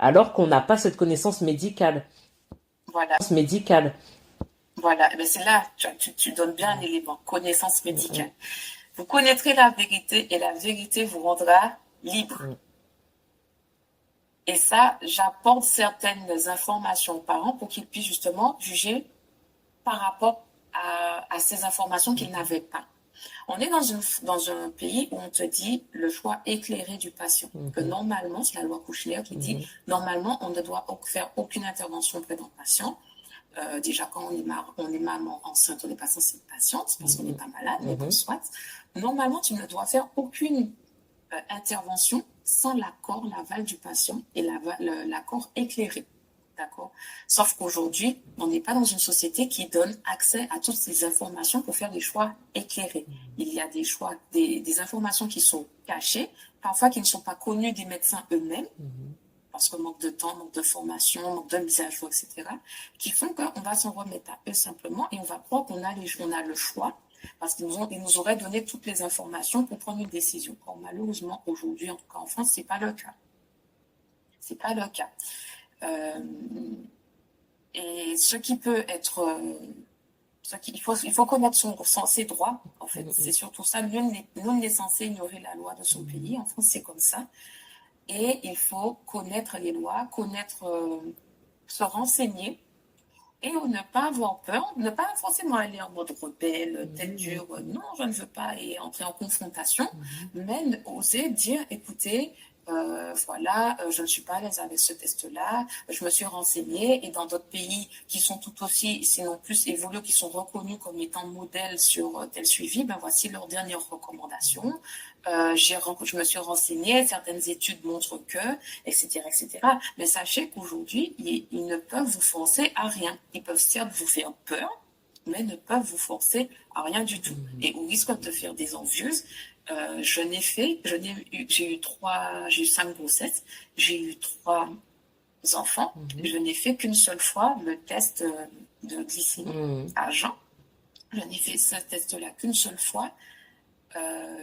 alors qu'on n'a pas cette connaissance médicale? Voilà. Médicale. Voilà. Mais c'est là, tu donnes bien un élément, connaissance médicale. Vous connaîtrez la vérité et la vérité vous rendra libre. Et ça, j'apporte certaines informations aux parents pour qu'ils puissent justement juger par rapport à ces informations qu'ils n'avaient pas. On est dans un pays où on te dit le choix éclairé du patient. Que normalement, c'est la loi Kouchner qui dit, normalement, on ne doit faire aucune intervention auprès d'un patient. Déjà, quand on est maman enceinte, on n'est pas censé être patiente parce qu'on n'est pas malade, mais bon, soit. Normalement, tu ne dois faire aucune intervention sans l'accord, l'aval du patient et l'accord éclairé. D'accord. Sauf qu'aujourd'hui, on n'est pas dans une société qui donne accès à toutes ces informations pour faire des choix éclairés. Il y a des choix, des informations qui sont cachées, parfois qui ne sont pas connues des médecins eux-mêmes, parce que manque de temps, manque de formation, manque de mise à jour, etc., qui font qu'on va s'en remettre à eux simplement et on va croire qu'on a le choix, parce qu'ils nous auraient donné toutes les informations pour prendre une décision. Or, malheureusement, aujourd'hui, en tout cas en France, c'est pas le cas. C'est pas le cas. Et ce qui peut être... il faut connaître ses droits, en fait. C'est surtout ça. Nul n'est censé ignorer la loi de son pays. En France, c'est comme ça. Et il faut connaître les lois, se renseigner et ne pas avoir peur, ne pas forcément aller en mode rebelle, tête dure, non, je ne veux pas entrer en confrontation, mais oser dire, écoutez, voilà, je ne suis pas à l'aise avec ce test-là, je me suis renseignée et dans d'autres pays qui sont tout aussi, sinon plus évolués, qui sont reconnus comme étant modèles sur tel suivi, ben voici leurs dernières recommandations. Je me suis renseignée, certaines études montrent que, etc., etc. Mais sachez qu'aujourd'hui, ils ne peuvent vous forcer à rien. Ils peuvent certes vous faire peur, mais ne peuvent vous forcer à rien du tout. Et au risque de faire des envieuses, j'ai eu 5 grossesses, j'ai eu 3 enfants, je n'ai fait qu'une seule fois le test de glycémie à jeun. Je n'ai fait ce test-là qu'une seule fois.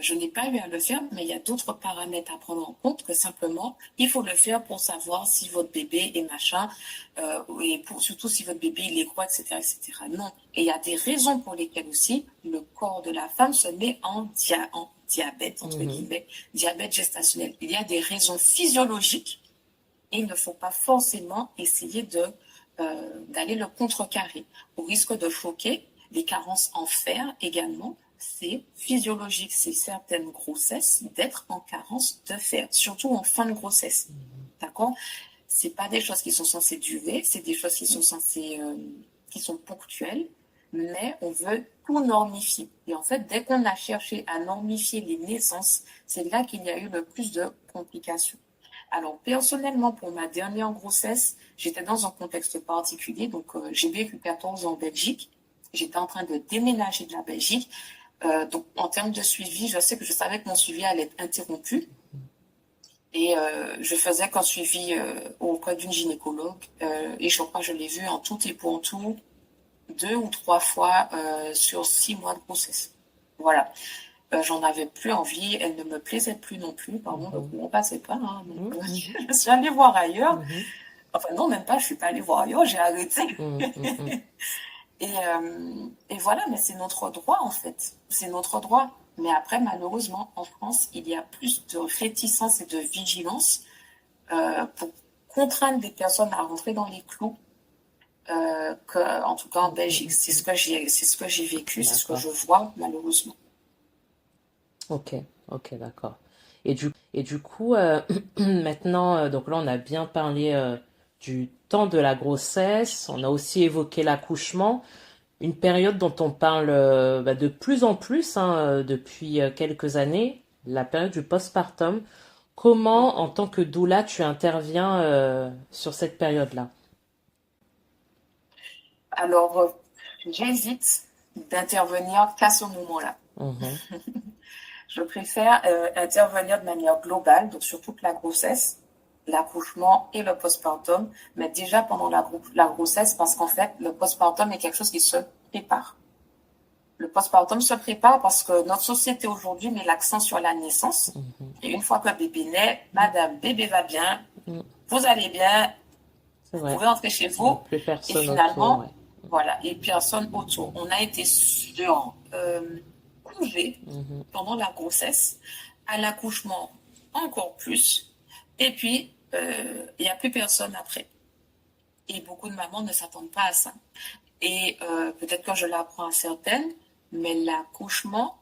Je n'ai pas eu à le faire, mais il y a d'autres paramètres à prendre en compte que simplement, il faut le faire pour savoir si votre bébé est machin, et surtout si votre bébé il est gros, etc., etc. Non. Et il y a des raisons pour lesquelles aussi le corps de la femme se met en diabète, entre guillemets, diabète gestationnel. Il y a des raisons physiologiques et il ne faut pas forcément essayer d'aller le contrecarrer, au risque de choquer les carences en fer également. C'est physiologique, c'est certaines grossesses d'être en carence de fer, surtout en fin de grossesse. D'accord? C'est pas des choses qui sont censées durer, c'est des choses qui sont qui sont ponctuelles, mais on veut tout normifier. Et en fait, dès qu'on a cherché à normifier les naissances, c'est là qu'il y a eu le plus de complications. Alors, personnellement, pour ma dernière grossesse, j'étais dans un contexte particulier. Donc, j'ai vécu 14 ans en Belgique. J'étais en train de déménager de la Belgique. Donc, en termes de suivi, je savais que mon suivi allait être interrompu. Et je faisais qu'un suivi auprès d'une gynécologue. Et je crois que je l'ai vu en tout et pour tout 2 ou 3 fois sur 6 mois de grossesse. Voilà. J'en avais plus envie, elle ne me plaisait plus non plus, pardon, donc on passait pas. Hein, donc, je suis allée voir ailleurs. Enfin non, même pas, je suis pas allée voir ailleurs, j'ai arrêté. Et voilà, mais c'est notre droit en fait, c'est notre droit. Mais après, malheureusement, en France, il y a plus de réticence et de vigilance pour contraindre des personnes à rentrer dans les clous. En tout cas en Belgique, c'est ce que j'ai vécu, c'est ce que je vois malheureusement. Ok, d'accord. Et du coup, maintenant, donc là, on a bien parlé du temps de la grossesse, on a aussi évoqué l'accouchement, une période dont on parle de plus en plus depuis quelques années, la période du postpartum. Comment, en tant que doula, tu interviens sur cette période-là? Alors, j'hésite d'intervenir qu'à ce moment-là. Je préfère intervenir de manière globale, donc sur toute la grossesse, l'accouchement et le postpartum, mais déjà pendant la grossesse, parce qu'en fait, le postpartum est quelque chose qui se prépare. Le postpartum se prépare parce que notre société aujourd'hui met l'accent sur la naissance. Et une fois que le bébé naît, madame, bébé va bien, vous allez bien, vous pouvez rentrer chez vous. Plus personne et finalement, autour, voilà, et personne autour. On a été sur congé pendant la grossesse, à l'accouchement encore plus, et puis il n'y a plus personne après. Et beaucoup de mamans ne s'attendent pas à ça. Et peut-être que je l'apprends à certaines, mais l'accouchement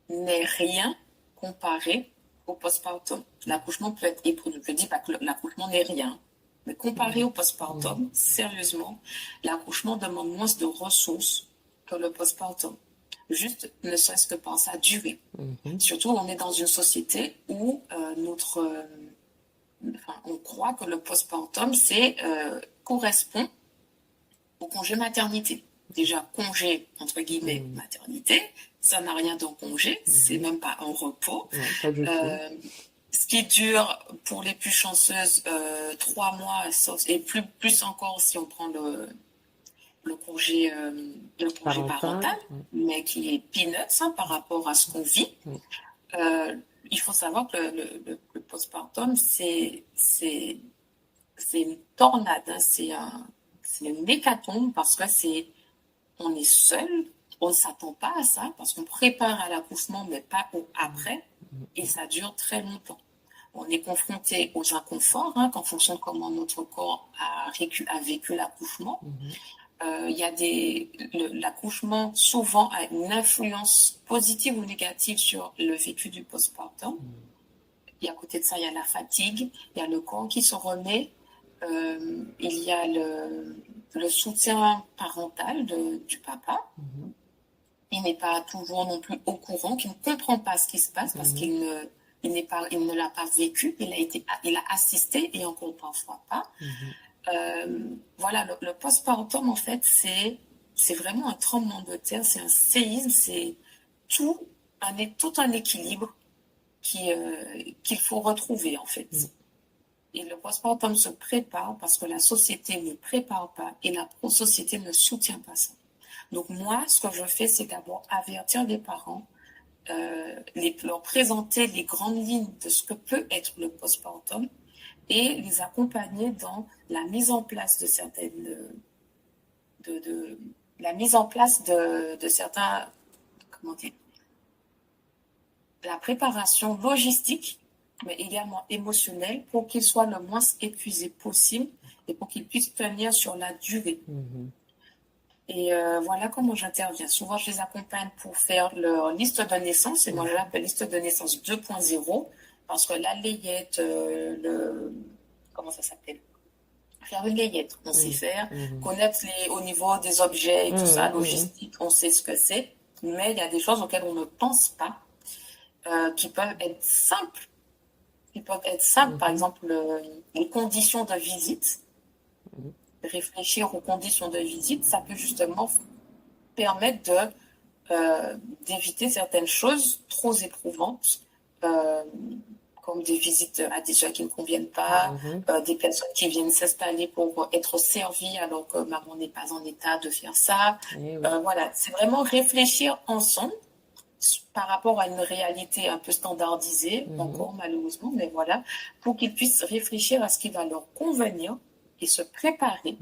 n'est rien comparé au postpartum. L'accouchement peut être éprouvant. Je ne dis pas que l'accouchement n'est rien, mais comparé au postpartum, sérieusement, l'accouchement demande moins de ressources que le postpartum. Juste ne serait-ce que par sa durée. Surtout, on est dans une société où on croit que le postpartum correspond au congé maternité. Déjà, congé, entre guillemets, maternité, ça n'a rien de congé, c'est même pas un repos. Pas du tout. Ce qui dure, pour les plus chanceuses, 3 mois, et plus encore si on prend le congé parental, mais qui est peanuts par rapport à ce qu'on vit. Il faut savoir que le postpartum, c'est une tornade, c'est une hécatombe parce que on est seul, on ne s'attend pas à ça parce qu'on prépare à l'accouchement mais pas au après et ça dure très longtemps. On est confronté aux inconforts en fonction de comment notre corps a vécu l'accouchement. L'accouchement souvent a une influence positive ou négative sur le vécu du postpartum. Et à côté de ça, il y a la fatigue, il y a le corps qui se remet, il y a le soutien parental du papa. Il n'est pas toujours non plus au courant, qu'il ne comprend pas ce qui se passe parce qu'il ne l'a pas vécu, il a assisté et encore parfois pas. Voilà, le postpartum, en fait, c'est vraiment un tremblement de terre, c'est un séisme, c'est tout un équilibre qu'il faut retrouver, en fait. Et le postpartum se prépare parce que la société ne prépare pas et la société ne soutient pas ça. Donc moi, ce que je fais, c'est d'abord avertir les parents, leur présenter les grandes lignes de ce que peut être le postpartum et les accompagner dans la mise en place de certains, comment dire, la préparation logistique, mais également émotionnelle, pour qu'ils soient le moins épuisés possible et pour qu'ils puissent tenir sur la durée. Et voilà comment j'interviens. Souvent, je les accompagne pour faire leur liste de naissance, et moi, je l'appelle liste de naissance 2.0, parce que la layette, comment ça s'appelle? Faire une layette, on sait faire. Connaître au niveau des objets et tout ça, logistique, on sait ce que c'est. Mais il y a des choses auxquelles on ne pense pas, qui peuvent être simples. Par exemple, les conditions de visite. Réfléchir aux conditions de visite, ça peut justement permettre d'éviter certaines choses trop éprouvantes, comme des visites à des gens qui ne conviennent pas, des personnes qui viennent s'installer pour être servies alors que maman n'est pas en état de faire ça. Voilà, c'est vraiment réfléchir ensemble par rapport à une réalité un peu standardisée, encore malheureusement, mais voilà, pour qu'ils puissent réfléchir à ce qui va leur convenir et se préparer.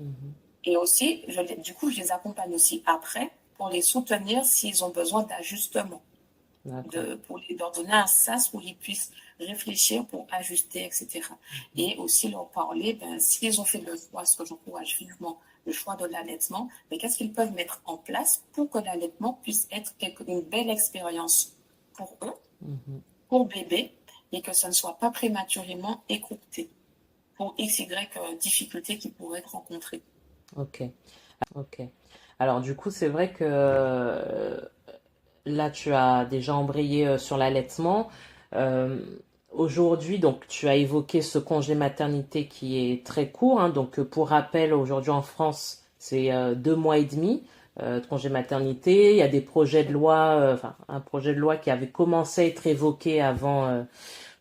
Et aussi, du coup, je les accompagne aussi après pour les soutenir s'ils ont besoin d'ajustement. Pour leur donner un sas où ils puissent réfléchir pour ajuster, etc. Et aussi leur parler, s'ils ont fait le choix, ce que j'encourage vivement, le choix de l'allaitement, mais qu'est-ce qu'ils peuvent mettre en place pour que l'allaitement puisse être une belle expérience pour eux, pour bébé, et que ça ne soit pas prématurément écourté pour XY difficultés qui pourraient être rencontrées. Ok. Alors du coup, c'est vrai que là, tu as déjà embrayé sur l'allaitement. Aujourd'hui, donc, tu as évoqué ce congé maternité qui est très court. Donc, pour rappel, aujourd'hui en France, c'est 2 mois et demi de congé maternité. Il y a des projets de loi, un projet de loi qui avait commencé à être évoqué avant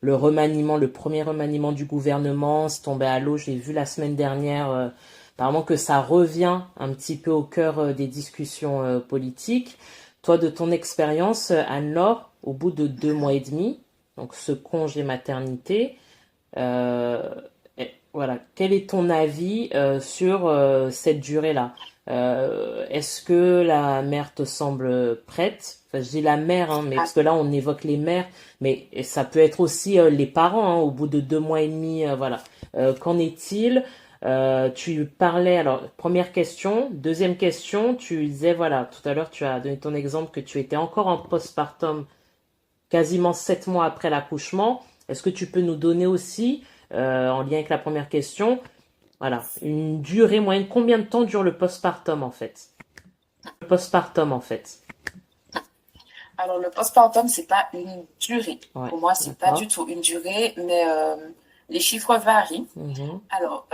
le premier remaniement du gouvernement. C'est tombé à l'eau. J'ai vu la semaine dernière, apparemment que ça revient un petit peu au cœur des discussions politiques. Toi, de ton expérience, Anne-Laure, au bout de 2 mois et demi, donc ce congé maternité, voilà, quel est ton avis sur cette durée-là? Est-ce que la mère te semble prête? Enfin, je dis la mère, mais parce que là, on évoque les mères, mais ça peut être aussi les parents, au bout de 2 mois et demi, voilà. Qu'en est-il? Tu parlais, alors, première question. Deuxième question, tu disais, voilà, tout à l'heure, tu as donné ton exemple que tu étais encore en postpartum quasiment 7 mois après l'accouchement. Est-ce que tu peux nous donner aussi, en lien avec la première question, voilà, une durée moyenne, combien de temps dure le postpartum en fait? Le postpartum en fait. Alors, le postpartum, c'est pas une durée. Ouais, Pour moi, c'est pas du d'accord. tout une durée, mais les chiffres varient. Mhm. Alors,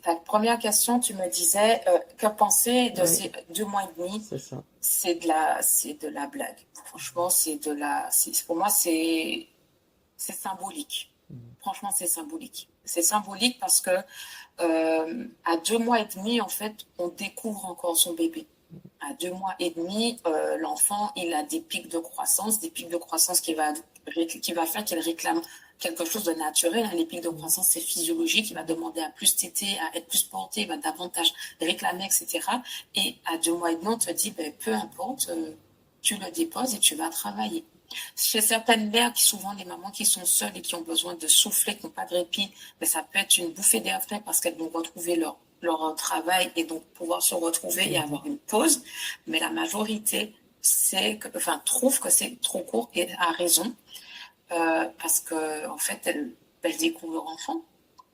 ta première question, tu me disais, que penser de Oui, ces 2 mois et demi? c'est ça. C'est de la blague. Franchement, pour moi, c'est symbolique. Franchement, c'est symbolique. C'est symbolique parce que à 2 mois et demi, en fait, on découvre encore son bébé. À 2 mois et demi, l'enfant, il a des pics de croissance qui va faire qu'il réclame quelque chose de naturel. Les pics de croissance, c'est physiologique. Il va demander à plus téter, à être plus porté, il va davantage réclamer, etc. Et à 2 mois et demi, on te dit, ben, peu importe, tu le déposes et tu vas travailler. Chez certaines mères, qui souvent les mamans qui sont seules et qui ont besoin de souffler, qui n'ont pas de répit, mais ça peut être une bouffée d'air frais parce qu'elles vont retrouver leur travail et donc pouvoir se retrouver et avoir une pause. Mais la majorité trouve que c'est trop court et a raison parce que en fait elles découvrent leur enfant.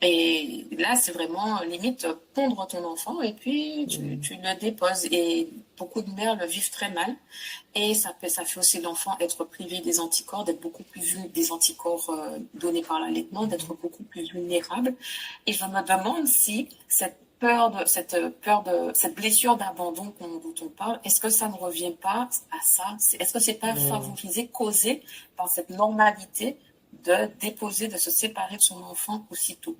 Et là, c'est vraiment limite pondre ton enfant et puis tu le déposes. Et beaucoup de mères le vivent très mal. Et ça fait aussi l'enfant être privé des anticorps, d'être beaucoup plus des anticorps donnés par l'allaitement, d'être beaucoup plus vulnérable. Et je me demande si cette blessure d'abandon dont on parle, est-ce que ça ne revient pas à ça? Est-ce que c'est pas favorisé, causé par cette normalité de déposer, de se séparer de son enfant aussitôt?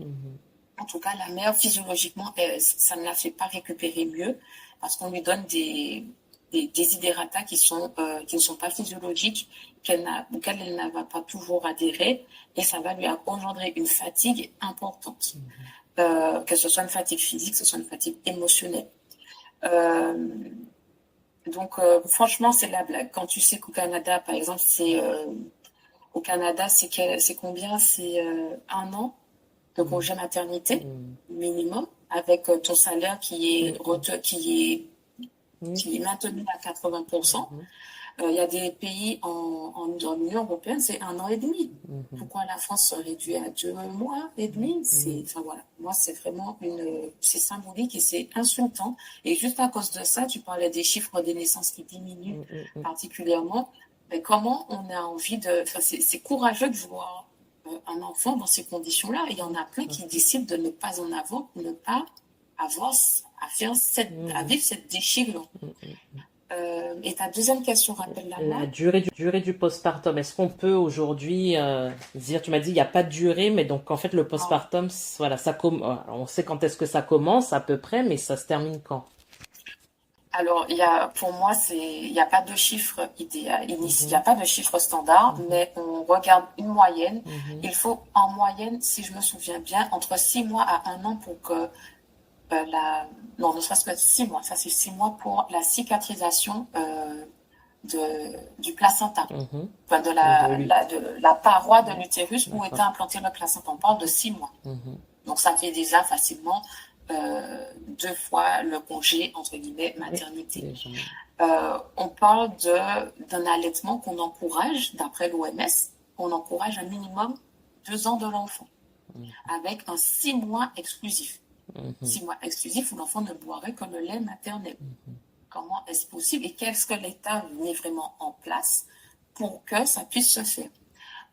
En tout cas, la mère, physiologiquement, ça ne la fait pas récupérer mieux parce qu'on lui donne des desiderata qui ne sont pas physiologiques, auxquels elle ne va pas toujours adhérer, et ça va lui engendrer une fatigue importante. Que ce soit une fatigue physique, que ce soit une fatigue émotionnelle. Donc, franchement, c'est la blague. Quand tu sais qu'au Canada, par exemple, au Canada, c'est combien? C'est 1 an de congé maternité minimum, avec ton salaire qui est maintenu à 80%. Il y a des pays dans l'Union européenne, c'est 1 an et demi. Pourquoi la France se réduit à 2 mois et demi? Enfin voilà, moi c'est vraiment c'est symbolique et c'est insultant. Et juste à cause de ça, tu parlais des chiffres des naissances qui diminuent particulièrement. Mais comment on a envie enfin, c'est courageux de voir un enfant dans ces conditions-là. Il y en a plein qui décident de ne pas en avoir, pour ne pas avoir à vivre cette déchirure. Et ta deuxième question, rappelle-la moi. La durée du postpartum. Est-ce qu'on peut aujourd'hui dire, tu m'as dit il n'y a pas de durée, mais donc en fait le postpartum, voilà, on sait quand est-ce que ça commence à peu près, mais ça se termine quand? Alors, pour moi, il n'y a pas de chiffre idéal, il n'y a pas de chiffre standard, mais on regarde une moyenne. Il faut, en moyenne, si je me souviens bien, entre 6 mois à 1 an pour que non, ne serait-ce que 6 mois, ça c'est 6 mois pour la cicatrisation du placenta, enfin de la paroi de l'utérus où était implanté le placenta. On parle de 6 mois. Donc ça fait déjà facilement 2 fois le congé, entre guillemets, maternité. On parle d'un allaitement qu'on encourage, d'après l'OMS, on encourage un minimum 2 ans de l'enfant, avec un 6 mois exclusif. 6 mois exclusifs où l'enfant ne boirait que le lait maternel. Comment est-ce possible et qu'est-ce que l'État met vraiment en place pour que ça puisse se faire?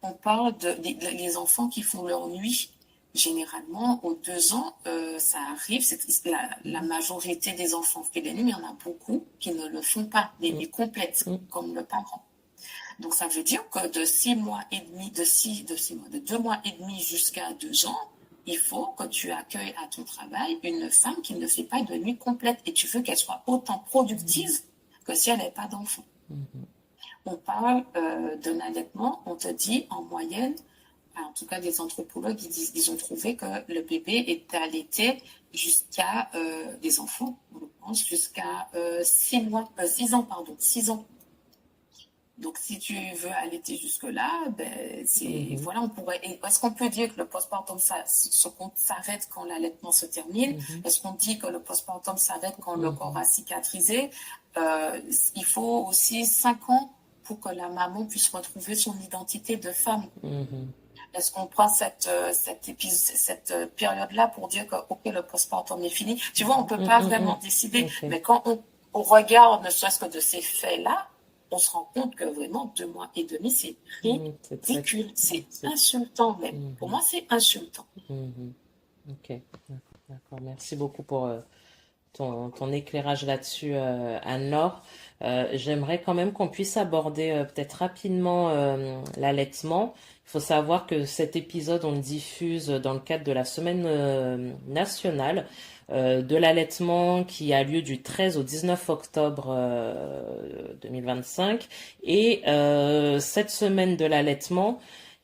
On parle des enfants qui font leur nuit. Généralement, aux 2 ans, ça arrive. La majorité des enfants font les nuits, mais il y en a beaucoup qui ne le font pas, des nuits complètes, comme le parent. Donc, ça veut dire que de 6 mois et demi, de 2 mois et demi jusqu'à 2 ans, il faut que tu accueilles à ton travail une femme qui ne fait pas de nuit complète et tu veux qu'elle soit autant productive que si elle n'avait pas d'enfant. On parle d'un allaitement, on te dit en moyenne, en tout cas les anthropologues, ils ont trouvé que le bébé était allaité jusqu'à des enfants, on pense, jusqu'à 6 ans. Donc, si tu veux allaiter jusque-là, voilà, est-ce qu'on peut dire que le postpartum s'arrête quand l'allaitement se termine? Est-ce qu'on dit que le postpartum s'arrête quand le corps a cicatrisé? Il faut aussi 5 ans pour que la maman puisse retrouver son identité de femme. Mhm. Est-ce qu'on prend cette période-là pour dire que, OK, le postpartum est fini? Tu vois, on ne peut pas vraiment décider. Ok. Mais quand on regarde, ne serait-ce que de ces faits-là, on se rend compte que vraiment 2 mois et demi, c'est C'est très... ridicule. C'est c'est- insultant même. Pour moi, c'est insultant. Mhm. Ok, d'accord. Merci beaucoup pour ton éclairage là-dessus, Anne-Laure. J'aimerais quand même qu'on puisse aborder peut-être rapidement l'allaitement. Il faut savoir que cet épisode, on le diffuse dans le cadre de la semaine nationale de l'allaitement qui a lieu du 13 au 19 octobre 2025. Et cette semaine de l'allaitement,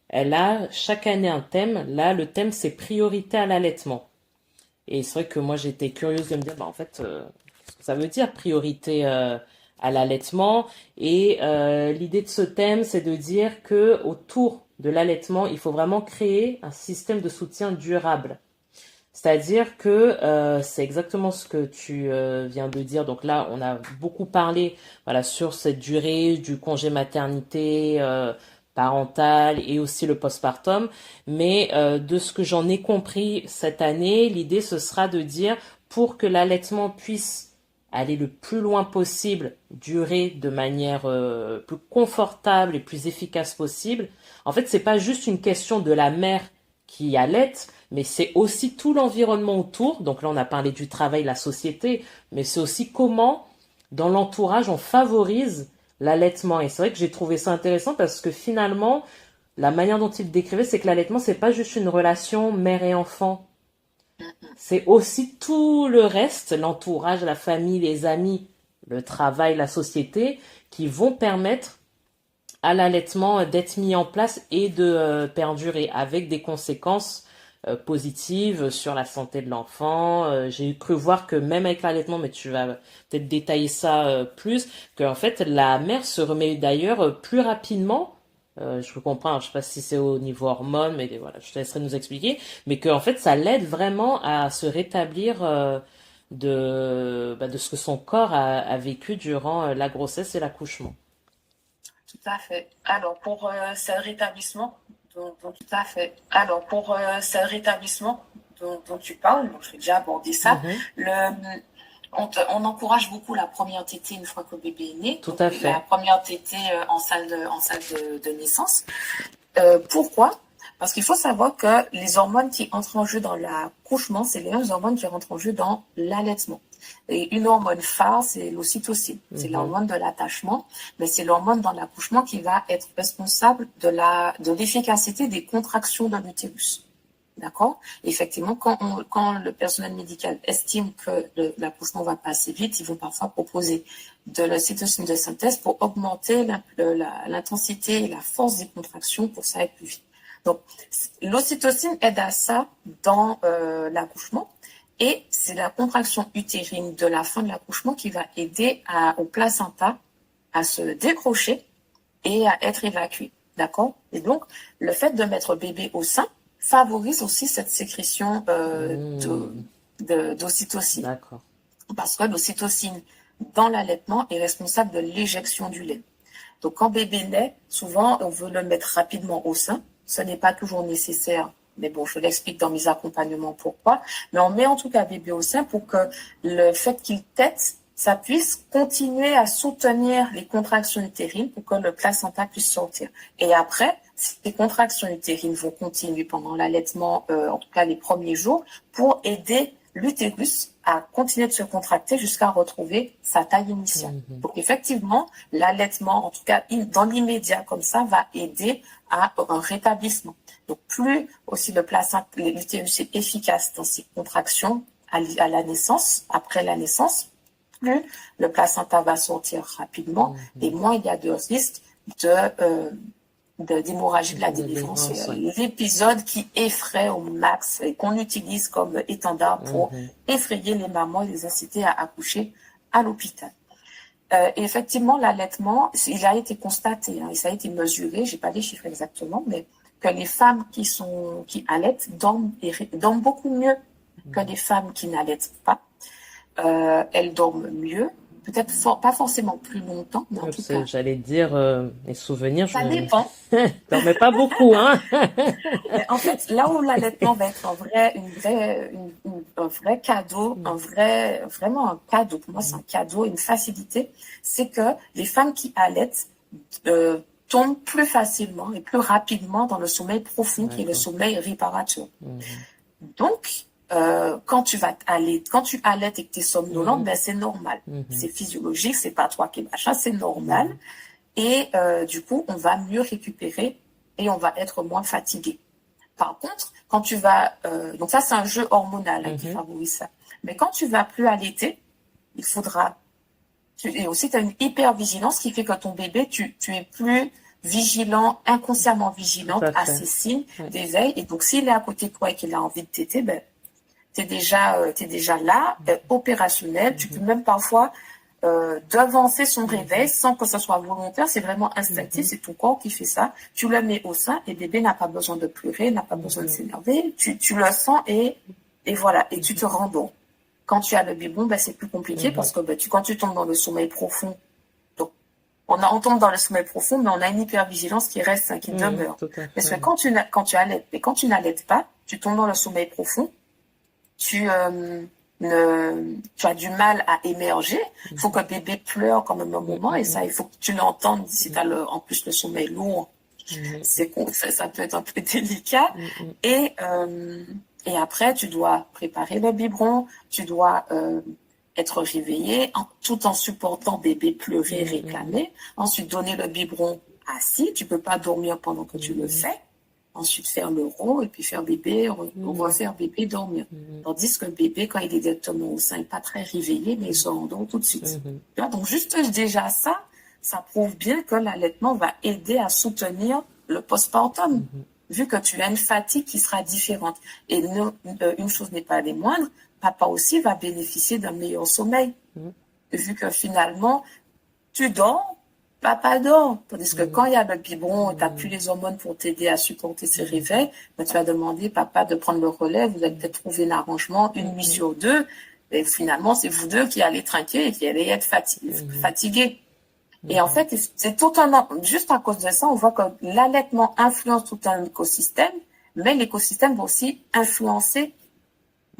elle a chaque année un thème. Là, le thème, c'est priorité à l'allaitement. Et c'est vrai que moi, j'étais curieuse de me dire, bah, en fait, qu'est-ce que ça veut dire priorité à l'allaitement? Et l'idée de ce thème, c'est de dire que autour de l'allaitement, il faut vraiment créer un système de soutien durable. C'est-à-dire que c'est exactement ce que tu viens de dire. Donc là, on a beaucoup parlé, voilà, sur cette durée du congé maternité parental et aussi le postpartum. Mais de ce que j'en ai compris cette année, l'idée ce sera de dire pour que l'allaitement puisse aller le plus loin possible, durer de manière plus confortable et plus efficace possible. En fait, c'est pas juste une question de la mère qui allaite, mais c'est aussi tout l'environnement autour. Donc là, on a parlé du travail, la société, mais c'est aussi comment, dans l'entourage, on favorise l'allaitement. Et c'est vrai que j'ai trouvé ça intéressant parce que finalement, la manière dont il décrivait, c'est que l'allaitement, c'est pas juste une relation mère et enfant. C'est aussi tout le reste, l'entourage, la famille, les amis, le travail, la société, qui vont permettre à l'allaitement d'être mis en place et de perdurer avec des conséquences positives sur la santé de l'enfant. J'ai cru voir que même avec l'allaitement, mais tu vas peut-être détailler ça plus, que en fait la mère se remet d'ailleurs plus rapidement. Je comprends, je sais pas si c'est au niveau hormones, mais voilà, je te laisserai nous expliquer, mais que en fait ça l'aide vraiment à se rétablir de ce que son corps a vécu durant la grossesse et l'accouchement. Tout à fait. Alors, pour ce rétablissement, tout à fait. Alors, pour ce rétablissement dont tu parles, donc je vais déjà aborder ça. On encourage beaucoup la première tétée une fois que le bébé est né. Tout Donc, à fait. la première tétée en salle de naissance. Pourquoi? Parce qu'il faut savoir que les hormones qui entrent en jeu dans l'accouchement, c'est les mêmes hormones qui rentrent en jeu dans l'allaitement. Et une hormone phare, c'est l'ocytocine. C'est l'hormone de l'attachement, mais c'est l'hormone dans l'accouchement qui va être responsable de l'efficacité des contractions de l'utérus. D'accord? Effectivement, quand le personnel médical estime que l'accouchement va pas assez vite, ils vont parfois proposer de l'ocytocine de synthèse pour augmenter l'intensité et la force des contractions pour que ça aille plus vite. Donc, l'ocytocine aide à ça dans l'accouchement et c'est la contraction utérine de la fin de l'accouchement qui va aider au placenta à se décrocher et à être évacué. D'accord? Et donc, le fait de mettre bébé au sein favorise aussi cette sécrétion d'ocytocine. D'accord. Parce que l'ocytocine, dans l'allaitement, est responsable de l'éjection du lait. Donc, quand bébé naît, souvent, on veut le mettre rapidement au sein. Ce n'est pas toujours nécessaire. Mais bon, je l'explique dans mes accompagnements pourquoi. Mais on met en tout cas bébé au sein pour que le fait qu'il tète, ça puisse continuer à soutenir les contractions utérines pour que le placenta puisse sortir. Et après, ces contractions utérines vont continuer pendant l'allaitement, en tout cas les premiers jours, pour aider l'utérus à continuer de se contracter jusqu'à retrouver sa taille initiale. Donc effectivement, l'allaitement, en tout cas dans l'immédiat comme ça, va aider à un rétablissement. Donc plus aussi l'utérus est efficace dans ses contractions à la naissance, après la naissance, plus le placenta va sortir rapidement et moins il y a de risque d'hémorragie de la délivrance. L'épisode qui effraie au max et qu'on utilise comme étendard pour effrayer les mamans et les inciter à accoucher à l'hôpital. Effectivement, l'allaitement, il a été constaté, et ça a été mesuré, j'ai pas les chiffres exactement, mais que les femmes qui allaitent dorment beaucoup mieux que les femmes qui n'allaitent pas. Elles dorment mieux, peut-être pas forcément plus longtemps, mais en tout cas, J'allais dire, les souvenirs, ça dépend. t'en mets pas beaucoup, hein. Mais en fait, là où l'allaitement va être un vrai cadeau, vraiment un cadeau, pour moi c'est un cadeau, une facilité, c'est que les femmes qui allaitent euh, tombent plus facilement et plus rapidement dans le sommeil profond qui est le sommeil réparateur. Donc, quand tu allaites et que tu es somnolente, ben c'est normal. C'est physiologique, c'est pas toi qui es machin, c'est normal. Et du coup, on va mieux récupérer et on va être moins fatigué. Par contre, quand tu vas... donc ça, c'est un jeu hormonal qui favorise ça. Mais quand tu vas plus allaiter, il faudra... Et aussi, tu as une hypervigilance qui fait que ton bébé, tu es plus vigilant, inconsciemment vigilante à ses signes d'éveil. Et donc, s'il est à côté de toi et qu'il a envie de téter, ben, t'es déjà là, opérationnel. Tu peux même parfois devancer son réveil sans que ce soit volontaire. C'est vraiment instinctif, c'est ton corps qui fait ça. Tu le mets au sein et bébé n'a pas besoin de pleurer, n'a pas besoin de s'énerver. Tu le sens et voilà, et tu te rendors. Quand tu as le biberon, ben, c'est plus compliqué parce que ben, quand tu tombes dans le sommeil profond, donc on tombe dans le sommeil profond, mais on a une hypervigilance qui reste, qui demeure. Parce que quand tu allaites, mais quand tu n'allaites pas, tu tombes dans le sommeil profond, tu as du mal à émerger. Il faut que bébé pleure quand même un moment et ça, il faut que tu l'entendes si tu as en plus le sommeil lourd. Ça peut être un peu délicat. Et après, tu dois préparer le biberon, tu dois être réveillé tout en supportant bébé pleurer, réclamer. Ensuite, donner le biberon assis. Tu peux pas dormir pendant que tu le fais. Ensuite, faire le rot et puis faire bébé, refaire bébé, dormir. Tandis que le bébé, quand il est directement au sein, il n'est pas très réveillé, mais il se rendort tout de suite. Donc, juste déjà ça prouve bien que l'allaitement va aider à soutenir le postpartum, vu que tu as une fatigue qui sera différente. Et une chose n'est pas des moindres, papa aussi va bénéficier d'un meilleur sommeil, vu que finalement, tu dors, papa dort. Tandis que quand il y a le biberon, tu n'as plus les hormones pour t'aider à supporter ces réveils, ben, tu vas demander papa de prendre le relais, vous allez peut-être trouver l'arrangement une nuit sur deux, et finalement, c'est vous deux qui allez trinquer et qui allez être fatigués. Et en fait, c'est juste à cause de ça, on voit que l'allaitement influence tout un écosystème, mais l'écosystème va aussi influencer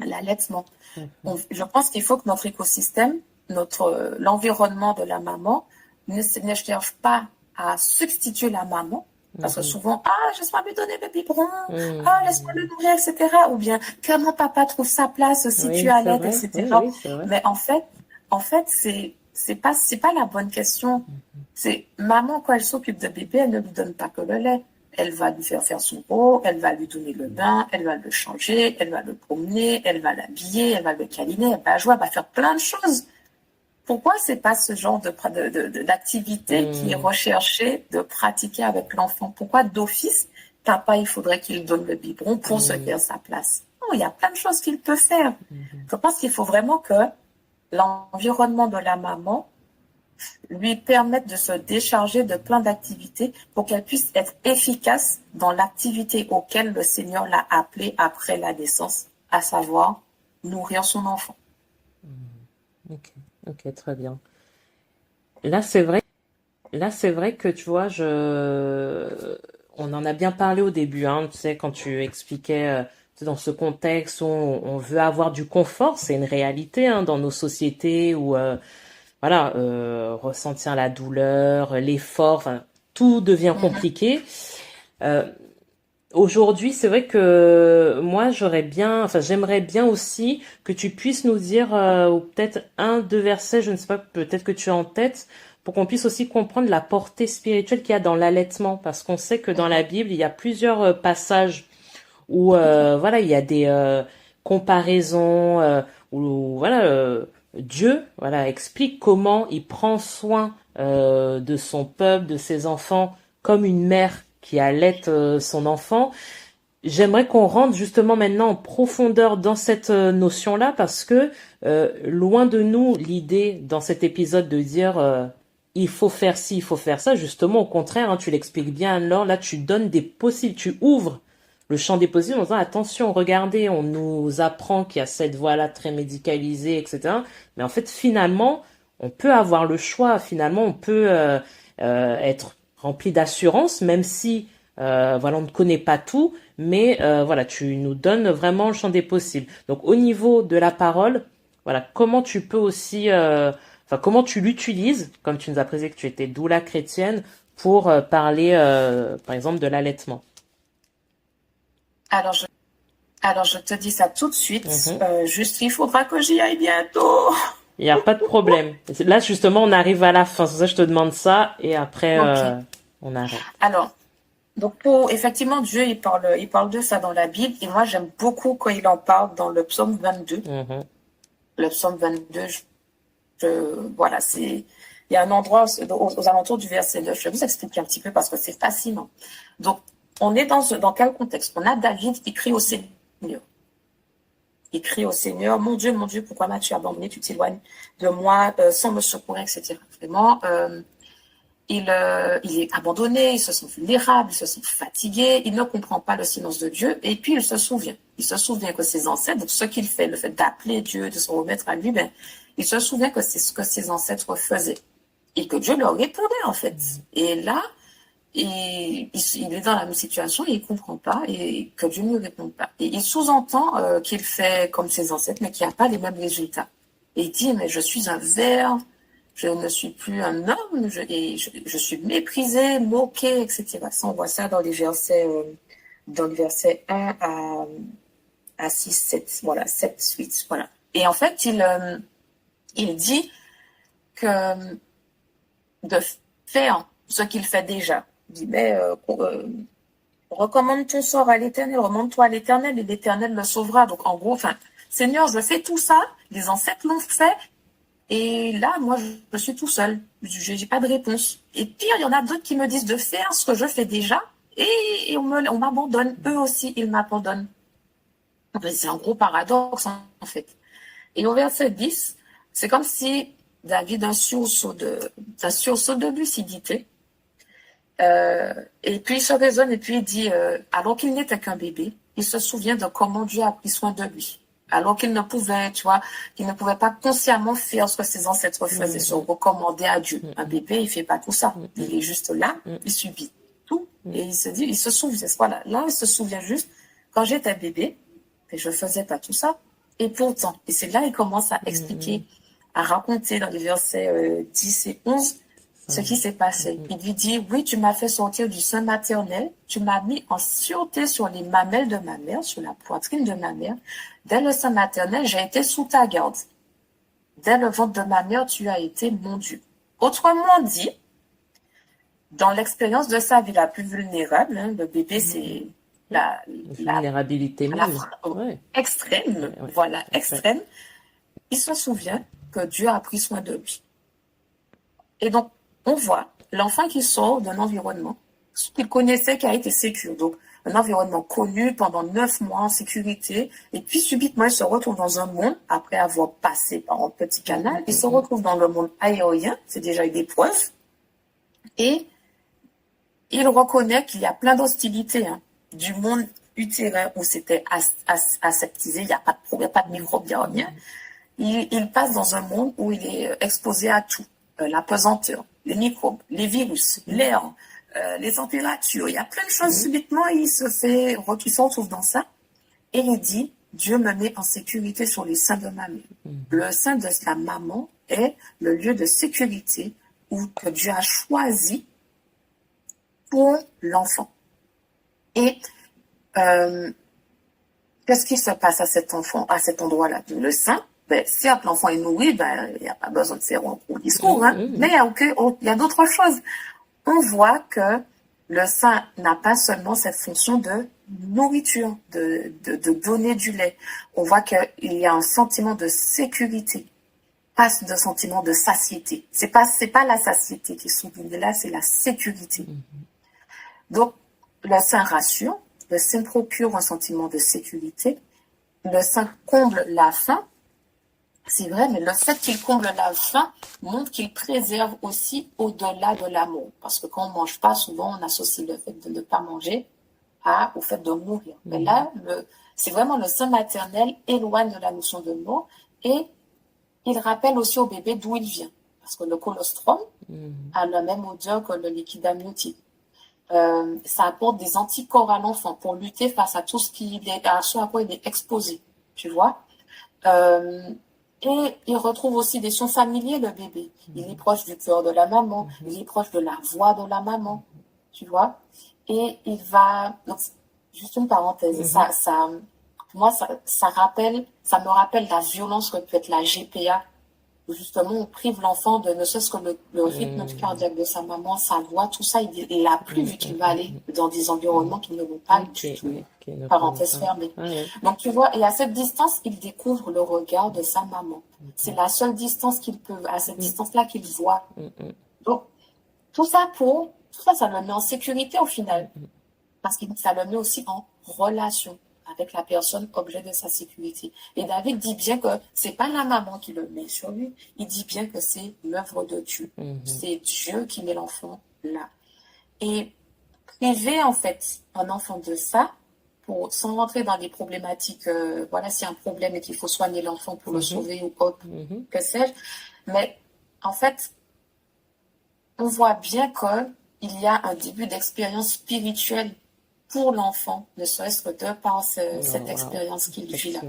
l'allaitement. Je pense qu'il faut que notre écosystème, l'environnement de la maman, ne cherche pas à substituer la maman, parce que souvent, laisse-moi lui donner le biberon, laisse-moi le nourrir, etc. Ou bien, comment papa trouve sa place si tu allaites, etc. Mais en fait, c'est pas la bonne question. C'est maman, quand elle s'occupe de bébé, elle ne lui donne pas que le lait. Elle va lui faire son pot, elle va lui donner le bain, elle va le changer, elle va le promener, elle va l'habiller, elle va le câliner, elle va jouer, elle va faire plein de choses. Pourquoi c'est pas ce genre d'activité qui est recherché de pratiquer avec l'enfant? Pourquoi d'office, papa, il faudrait qu'il donne le biberon pour se faire sa place? Non, il y a plein de choses qu'il peut faire. Je pense qu'il faut vraiment que l'environnement de la maman lui permette de se décharger de plein d'activités pour qu'elle puisse être efficace dans l'activité auquel le Seigneur l'a appelée après la naissance, à savoir nourrir son enfant. Ok, très bien. Là, c'est vrai que tu vois, on en a bien parlé au début, hein, tu sais, quand tu expliquais dans ce contexte où on veut avoir du confort, c'est une réalité hein, dans nos sociétés où ressentir la douleur, l'effort, enfin, tout devient compliqué. Aujourd'hui, c'est vrai que moi, j'aimerais bien aussi que tu puisses nous dire, ou peut-être un, deux versets, je ne sais pas, peut-être que tu as en tête, pour qu'on puisse aussi comprendre la portée spirituelle qu'il y a dans l'allaitement, parce qu'on sait que dans la Bible, il y a plusieurs passages où, il y a des comparaisons, où, Dieu, explique comment il prend soin de son peuple, de ses enfants, comme une mère qui allaite son enfant. J'aimerais qu'on rentre justement maintenant en profondeur dans cette notion-là parce que loin de nous l'idée dans cet épisode de dire il faut faire ci, il faut faire ça. Justement, au contraire, hein, tu l'expliques bien alors, là tu donnes des possibles, tu ouvres le champ des possibles en disant attention, regardez, on nous apprend qu'il y a cette voie-là très médicalisée, etc. Mais en fait, finalement, on peut avoir le choix. Finalement, on peut être rempli d'assurance, même si voilà, on ne connaît pas tout, mais voilà, tu nous donnes vraiment le champ des possibles. Donc, au niveau de la parole, voilà, comment tu peux aussi, enfin, comment tu l'utilises, comme tu nous as précisé que tu étais doula chrétienne, pour parler, par exemple, de l'allaitement. Alors, je te dis ça tout de suite. Mhm. Juste, il faudra que j'y aille bientôt. Il n'y a pas de problème. Là, justement, on arrive à la fin. C'est pour ça que je te demande ça et après, Ok. on arrête. Alors, donc effectivement, Dieu, il parle de ça dans la Bible. Et moi, j'aime beaucoup quand il en parle dans le psaume 22. Mhm. Le psaume 22, voilà, il y a un endroit aux alentours du verset 9. Je vais vous expliquer un petit peu parce que c'est fascinant. Donc, on est dans quel contexte? On a David qui crie au Seigneur. Il crie au Seigneur, mon Dieu, pourquoi m'as-tu abandonné? Tu t'éloignes de moi sans me secourir, etc. Vraiment, il est abandonné, il se sent vulnérable, il se sent fatigué, il ne comprend pas le silence de Dieu, et puis il se souvient. Il se souvient que ses ancêtres, donc ce qu'il fait, le fait d'appeler Dieu, de se remettre à lui, ben, il se souvient que c'est ce que ses ancêtres faisaient. Et que Dieu leur répondait, en fait. Et là, il est dans la même situation et il comprend pas et que Dieu ne lui répond pas. Et il sous-entend qu'il fait comme ses ancêtres, mais qu'il n'y a pas les mêmes résultats. Et il dit, mais je suis un ver, je ne suis plus un homme, je suis méprisé, moqué, etc. Ça, on voit ça dans le verset 1 à 6, 7, voilà, 7, 8, voilà. Et en fait, il dit que de faire ce qu'il fait déjà. Il dit, mais recommande ton sort à l'Éternel, remonte-toi à l'Éternel et l'Éternel le sauvera. Donc en gros, enfin, Seigneur, je fais tout ça, les ancêtres l'ont fait, et là, moi, je suis tout seul. Je n'ai pas de réponse. Et pire, il y en a d'autres qui me disent de faire ce que je fais déjà, et on m'abandonne. Eux aussi, ils m'abandonnent. C'est un gros paradoxe, en fait. Et au verset 10, c'est comme si David, un sursaut de lucidité, et puis il se raisonne et puis il dit, alors qu'il n'était qu'un bébé, il se souvient de comment Dieu a pris soin de lui. Alors qu'il ne pouvait, tu vois, qu'il ne pouvait pas consciemment faire ce que ses ancêtres faisaient, se recommander à Dieu. Un bébé, il fait pas tout ça. Il est juste là, il subit tout. Et il se dit, il se souvient, voilà, là, il se souvient juste, quand j'étais bébé, et je faisais pas tout ça. Et pourtant, et c'est là il commence à expliquer, à raconter dans les versets 10 et 11, ce qui s'est passé. Il lui dit, oui, tu m'as fait sortir du sein maternel, tu m'as mis en sûreté sur les mamelles de ma mère, sur la poitrine de ma mère. Dès le sein maternel, j'ai été sous ta garde. Dès le ventre de ma mère, tu as été mon Dieu. Autrement dit, dans l'expérience de sa vie la plus vulnérable, hein, le bébé, c'est la vulnérabilité même. Ouais. Extrême, ouais. Voilà, extrême. Ouais. Il se souvient que Dieu a pris soin de lui. Et donc, on voit l'enfant qui sort d'un environnement qu'il connaissait, qui a été sécure. Donc, un environnement connu pendant 9 mois en sécurité. Et puis, subitement, il se retrouve dans un monde, après avoir passé par un petit canal, il se retrouve dans le monde aérien. C'est déjà une épreuve. Et il reconnaît qu'il y a plein d'hostilités, hein, du monde utérin où c'était aseptisé, il n'y a pas de problème, pas de microbes, rien. Il passe dans un monde où il est exposé à tout. La pesanteur, les microbes, les virus, l'air, les températures. Il y a plein de choses. Subitement, il se retrouve dans ça. Et il dit, Dieu me met en sécurité sur les seins de ma mère. Le sein de la maman est le lieu de sécurité où que Dieu a choisi pour l'enfant. Et qu'est-ce qui se passe à cet enfant, à cet endroit-là? Le sein, ben, si l'enfant est nourri, ben, il n'y a pas besoin de faire un gros discours, hein. Mais il y a d'autres choses. On voit que le sein n'a pas seulement cette fonction de nourriture, de donner du lait. On voit qu'il y a un sentiment de sécurité, pas de sentiment de satiété. C'est pas la satiété qui est soulignée là, c'est la sécurité. Donc, le sein rassure, le sein procure un sentiment de sécurité, le sein comble la faim. C'est vrai, mais le fait qu'il comble la faim montre qu'il préserve aussi au-delà de l'amour. Parce que quand on ne mange pas, souvent on associe le fait de ne pas manger au fait de mourir. Mais là, c'est vraiment le sein maternel éloigne de la notion de mort et il rappelle aussi au bébé d'où il vient. parce que le colostrum a la même odeur que le liquide amniotique. Ça apporte des anticorps à l'enfant pour lutter face à tout ce à quoi il est exposé, tu vois. Et il retrouve aussi des sons familiers, le bébé. Il est proche du cœur de la maman, il est proche de la voix de la maman, tu vois. Et il va... Donc, juste une parenthèse, moi, ça me rappelle la violence que peut être la GPA, où justement on prive l'enfant de ne serait-ce que le rythme cardiaque de sa maman, sa voix, tout ça, il l'a plus vu qu'il va aller dans des environnements qui ne vont pas du tout. Parenthèse fermée. Donc tu vois, et à cette distance, il découvre le regard de sa maman. C'est la seule distance qu'il peut, à cette distance-là qu'il voit. Donc tout ça, ça le met en sécurité au final, parce que ça le met aussi en relation avec la personne objet de sa sécurité. Et David dit bien que c'est pas la maman qui le met sur lui, il dit bien que c'est l'œuvre de Dieu. C'est Dieu qui met l'enfant là. Et priver en fait un enfant de ça, sans rentrer dans des problématiques, voilà, c'est un problème et qu'il faut soigner l'enfant pour le sauver ou autre, que sais-je. Mais en fait, on voit bien qu'il y a un début d'expérience spirituelle pour l'enfant, ne serait-ce que de par cette expérience qu'il vit là.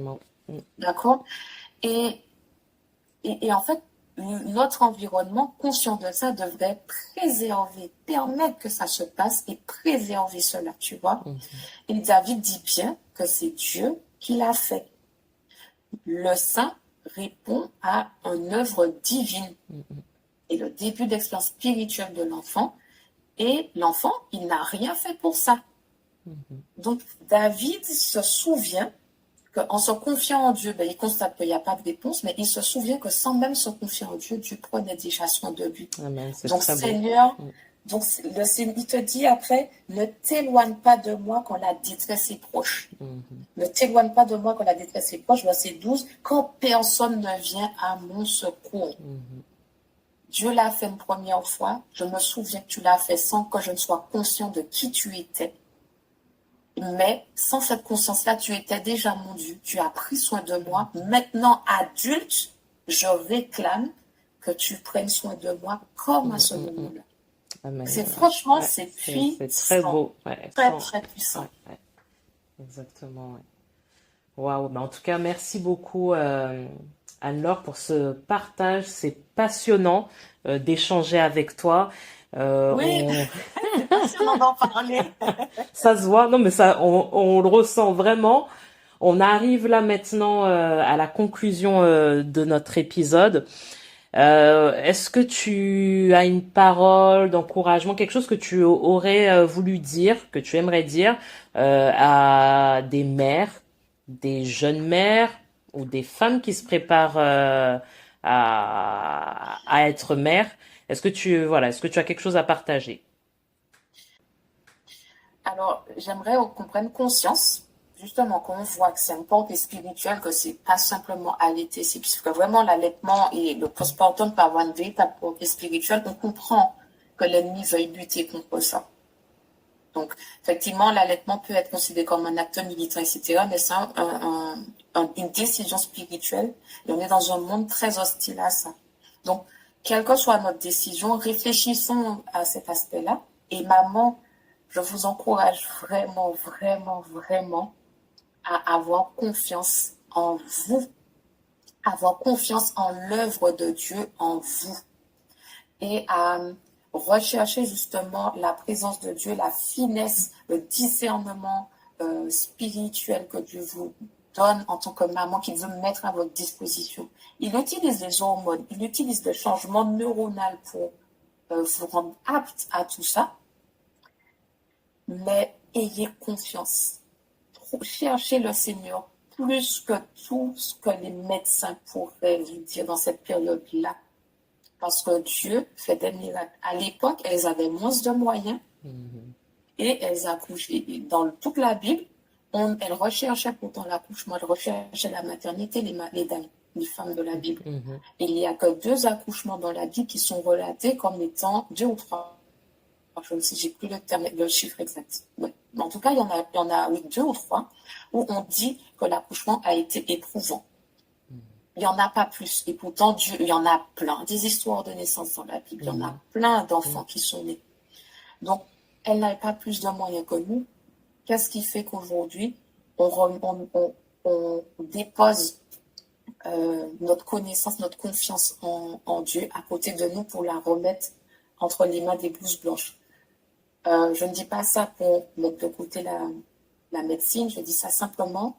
D'accord? Et en fait, notre environnement, conscient de ça, devrait préserver, permettre que ça se passe et préserver cela, tu vois. Et David dit bien que c'est Dieu qui l'a fait. Le saint répond à une œuvre divine. Et le début d'expérience spirituelle de l'enfant, et l'enfant, il n'a rien fait pour ça. Donc, David se souvient qu'en se confiant en Dieu, il constate qu'il n'y a pas de réponse, mais il se souvient que sans même se confier en Dieu, Dieu prenait déjà soin de lui. Amen, donc, Seigneur, donc, il te dit après, ne t'éloigne pas de moi quand la détresse est proche. Ne t'éloigne pas de moi quand la détresse est proche. Verset 12, quand personne ne vient à mon secours. Dieu l'a fait une première fois. Je me souviens que tu l'as fait sans que je ne sois conscient de qui tu étais. Mais sans cette conscience-là, tu étais déjà mon Dieu. Tu as pris soin de moi. Maintenant, adulte, je réclame que tu prennes soin de moi comme à ce moment-là. Franchement, c'est puissant. C'est très beau. Très puissant. Exactement. Waouh. En tout cas, merci beaucoup, Anne-Laure, pour ce partage. C'est passionnant d'échanger avec toi. Oui, c'est passionnant d'en parler. Ça se voit, non mais ça, on le ressent vraiment. On arrive là maintenant à la conclusion de notre épisode. Est-ce que tu as une parole d'encouragement, quelque chose que tu aurais voulu dire, que tu aimerais dire à des mères, des jeunes mères ou des femmes qui se préparent à être mères? Est-ce que tu as quelque chose à partager? Alors, j'aimerais qu'on prenne conscience, justement, qu'on voit que c'est un porte spirituel, que c'est pas simplement allaiter, c'est puisque vraiment l'allaitement et le postpartum peut avoir une véritable portée spirituelle, on comprend que l'ennemi veuille lutter contre ça. Donc, effectivement, l'allaitement peut être considéré comme un acte militaire, etc., mais c'est une décision spirituelle, et on est dans un monde très hostile à ça. Donc, quelle que soit notre décision, réfléchissons à cet aspect-là, et maman, je vous encourage vraiment, vraiment, vraiment à avoir confiance en vous, avoir confiance en l'œuvre de Dieu en vous et à rechercher justement la présence de Dieu, la finesse, le discernement spirituel que Dieu vous donne en tant que maman qu'il veut mettre à votre disposition. Il utilise les hormones, il utilise le changement neuronal pour vous rendre apte à tout ça. Mais ayez confiance. Cherchez le Seigneur plus que tout ce que les médecins pourraient vous dire dans cette période-là. Parce que Dieu fait des miracles. À l'époque, elles avaient moins de moyens et elles accouchaient. Dans toute la Bible, elles recherchaient pourtant l'accouchement, elles recherchaient la maternité, les femmes de la Bible. Il n'y a que 2 accouchements dans la Bible qui sont relatés comme étant 2 ou 3. Je ne sais, j'ai plus le chiffre exact. Ouais. Mais en tout cas, il y en a 2 ou 3 où on dit que l'accouchement a été éprouvant. Il n'y en a pas plus. Et pourtant, Dieu, il y en a plein. Des histoires de naissance dans la Bible. Il y en a plein d'enfants qui sont nés. Donc, elle n'a pas plus de moyens que nous. Qu'est-ce qui fait qu'aujourd'hui, on dépose notre connaissance, notre confiance en Dieu à côté de nous pour la remettre entre les mains des blouses blanches. Je ne dis pas ça pour mettre de côté la médecine, je dis ça simplement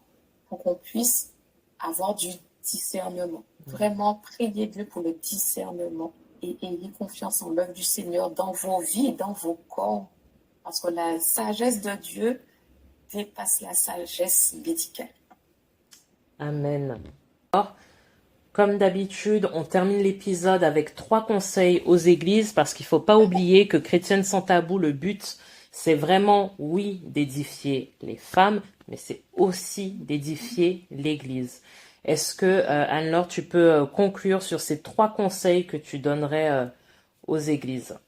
pour qu'on puisse avoir du discernement. Vraiment, priez Dieu pour le discernement et ayez confiance en l'œuvre du Seigneur dans vos vies, dans vos corps. Parce que la sagesse de Dieu dépasse la sagesse médicale. Amen. Alors, comme d'habitude, on termine l'épisode avec 3 conseils aux églises parce qu'il ne faut pas oublier que Chrétienne sans tabou, le but, c'est vraiment, oui, d'édifier les femmes, mais c'est aussi d'édifier l'église. Est-ce que, Anne-Laure, tu peux conclure sur ces 3 conseils que tu donnerais aux églises?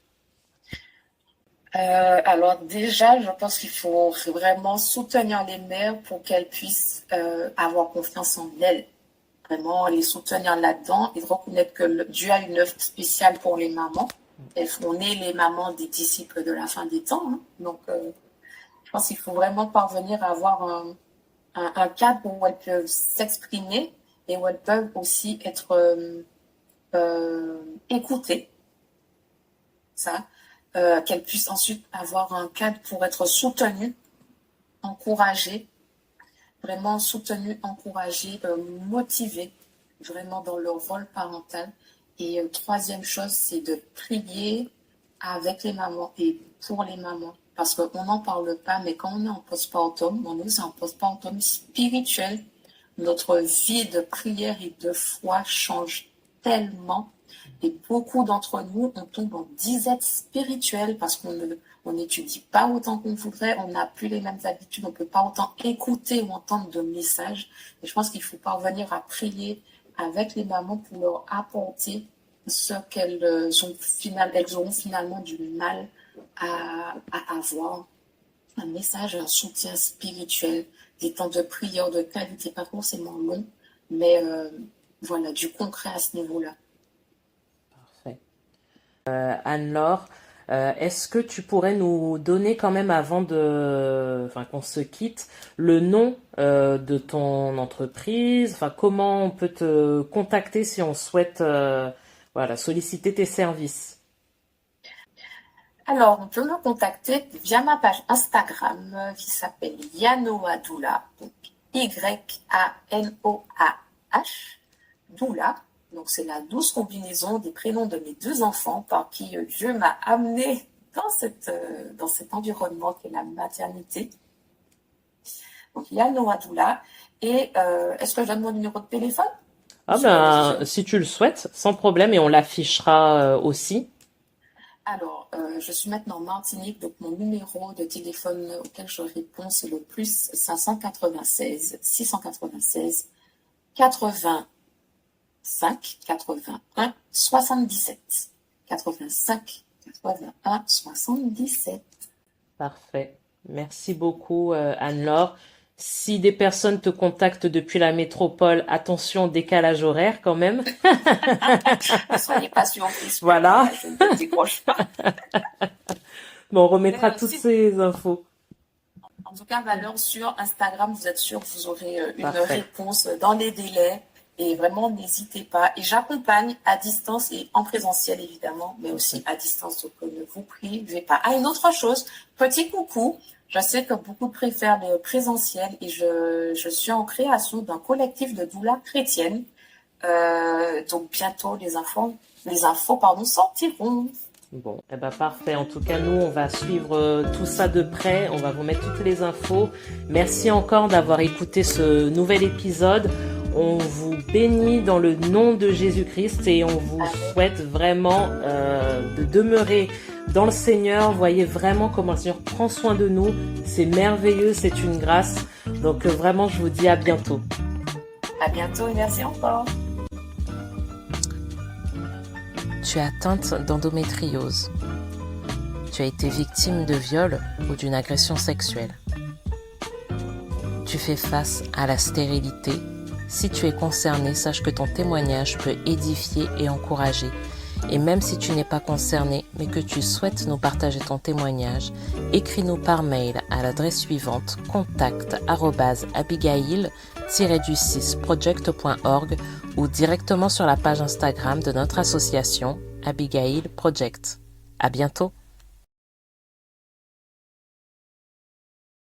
Alors déjà, je pense qu'il faut vraiment soutenir les mères pour qu'elles puissent avoir confiance en elles. Vraiment les soutenir là-dedans et reconnaître que Dieu a une œuvre spéciale pour les mamans. On est les mamans des disciples de la fin des temps. Hein. Donc, je pense qu'il faut vraiment parvenir à avoir un cadre où elles peuvent s'exprimer et où elles peuvent aussi être écoutées. Ça. Qu'elles puissent ensuite avoir un cadre pour être soutenues, encouragées, vraiment soutenues, encouragées, motivées, vraiment dans leur rôle parental. Et troisième chose, c'est de prier avec les mamans et pour les mamans. Parce qu'on n'en parle pas, mais quand on est en postpartum, c'est un postpartum spirituel. Notre vie de prière et de foi change tellement. Et beaucoup d'entre nous, on tombe en disette spirituelle parce qu'on n'étudie pas autant qu'on voudrait, on n'a plus les mêmes habitudes, on ne peut pas autant écouter ou entendre de messages. Et je pense qu'il faut parvenir à prier avec les mamans pour leur apporter ce qu'elles auront finalement du mal à avoir. Un message, un soutien spirituel, des temps de prière de qualité, pas forcément long, mais voilà, du concret à ce niveau-là. Anne-Laure, est-ce que tu pourrais nous donner quand même avant qu'on se quitte, le nom de ton entreprise, comment on peut te contacter si on souhaite solliciter tes services? Alors, on peut me contacter via ma page Instagram qui s'appelle Yanoa Doula, donc Y-A-N-O-A-H, Doula. Donc, c'est la douce combinaison des prénoms de mes 2 enfants par qui Dieu m'a amené dans cet environnement qu'est la maternité. Donc, Yanoa Doula. Et est-ce que je donne mon numéro de téléphone? Si tu le souhaites, sans problème, et on l'affichera aussi. Alors, je suis maintenant en Martinique, donc mon numéro de téléphone auquel je réponds, c'est le plus 596 696 85 81 77. 85 81 77. Parfait. Merci beaucoup, Anne-Laure. Si des personnes te contactent depuis la métropole, attention, décalage horaire quand même. Ne soyez pas surpris. Voilà. Je ne décroche pas. Bon, on remettra toutes ces infos. En tout cas, Valeur, sur Instagram, vous êtes sûr que vous aurez une réponse dans les délais. Et vraiment, n'hésitez pas. Et j'accompagne à distance et en présentiel, évidemment, mais aussi à distance. Donc, ne vous privez pas. Ah, une autre chose, petit coucou. Je sais que beaucoup préfèrent le présentiel et je suis en création d'un collectif de doula chrétienne. Donc, bientôt, les infos, sortiront. Bon, parfait. En tout cas, nous, on va suivre tout ça de près. On va vous mettre toutes les infos. Merci encore d'avoir écouté ce nouvel épisode. On vous bénit dans le nom de Jésus-Christ et on vous souhaite vraiment de demeurer dans le Seigneur. Voyez vraiment comment le Seigneur prend soin de nous. C'est merveilleux, c'est une grâce. Donc vraiment, je vous dis à bientôt. À bientôt et merci encore. Tu es atteinte d'endométriose. Tu as été victime de viol ou d'une agression sexuelle. Tu fais face à la stérilité Si tu es concerné, sache que ton témoignage peut édifier et encourager. Et même si tu n'es pas concerné, mais que tu souhaites nous partager ton témoignage, écris-nous par mail à l'adresse suivante contact@abigail-project.org ou directement sur la page Instagram de notre association Abigail Project. À bientôt!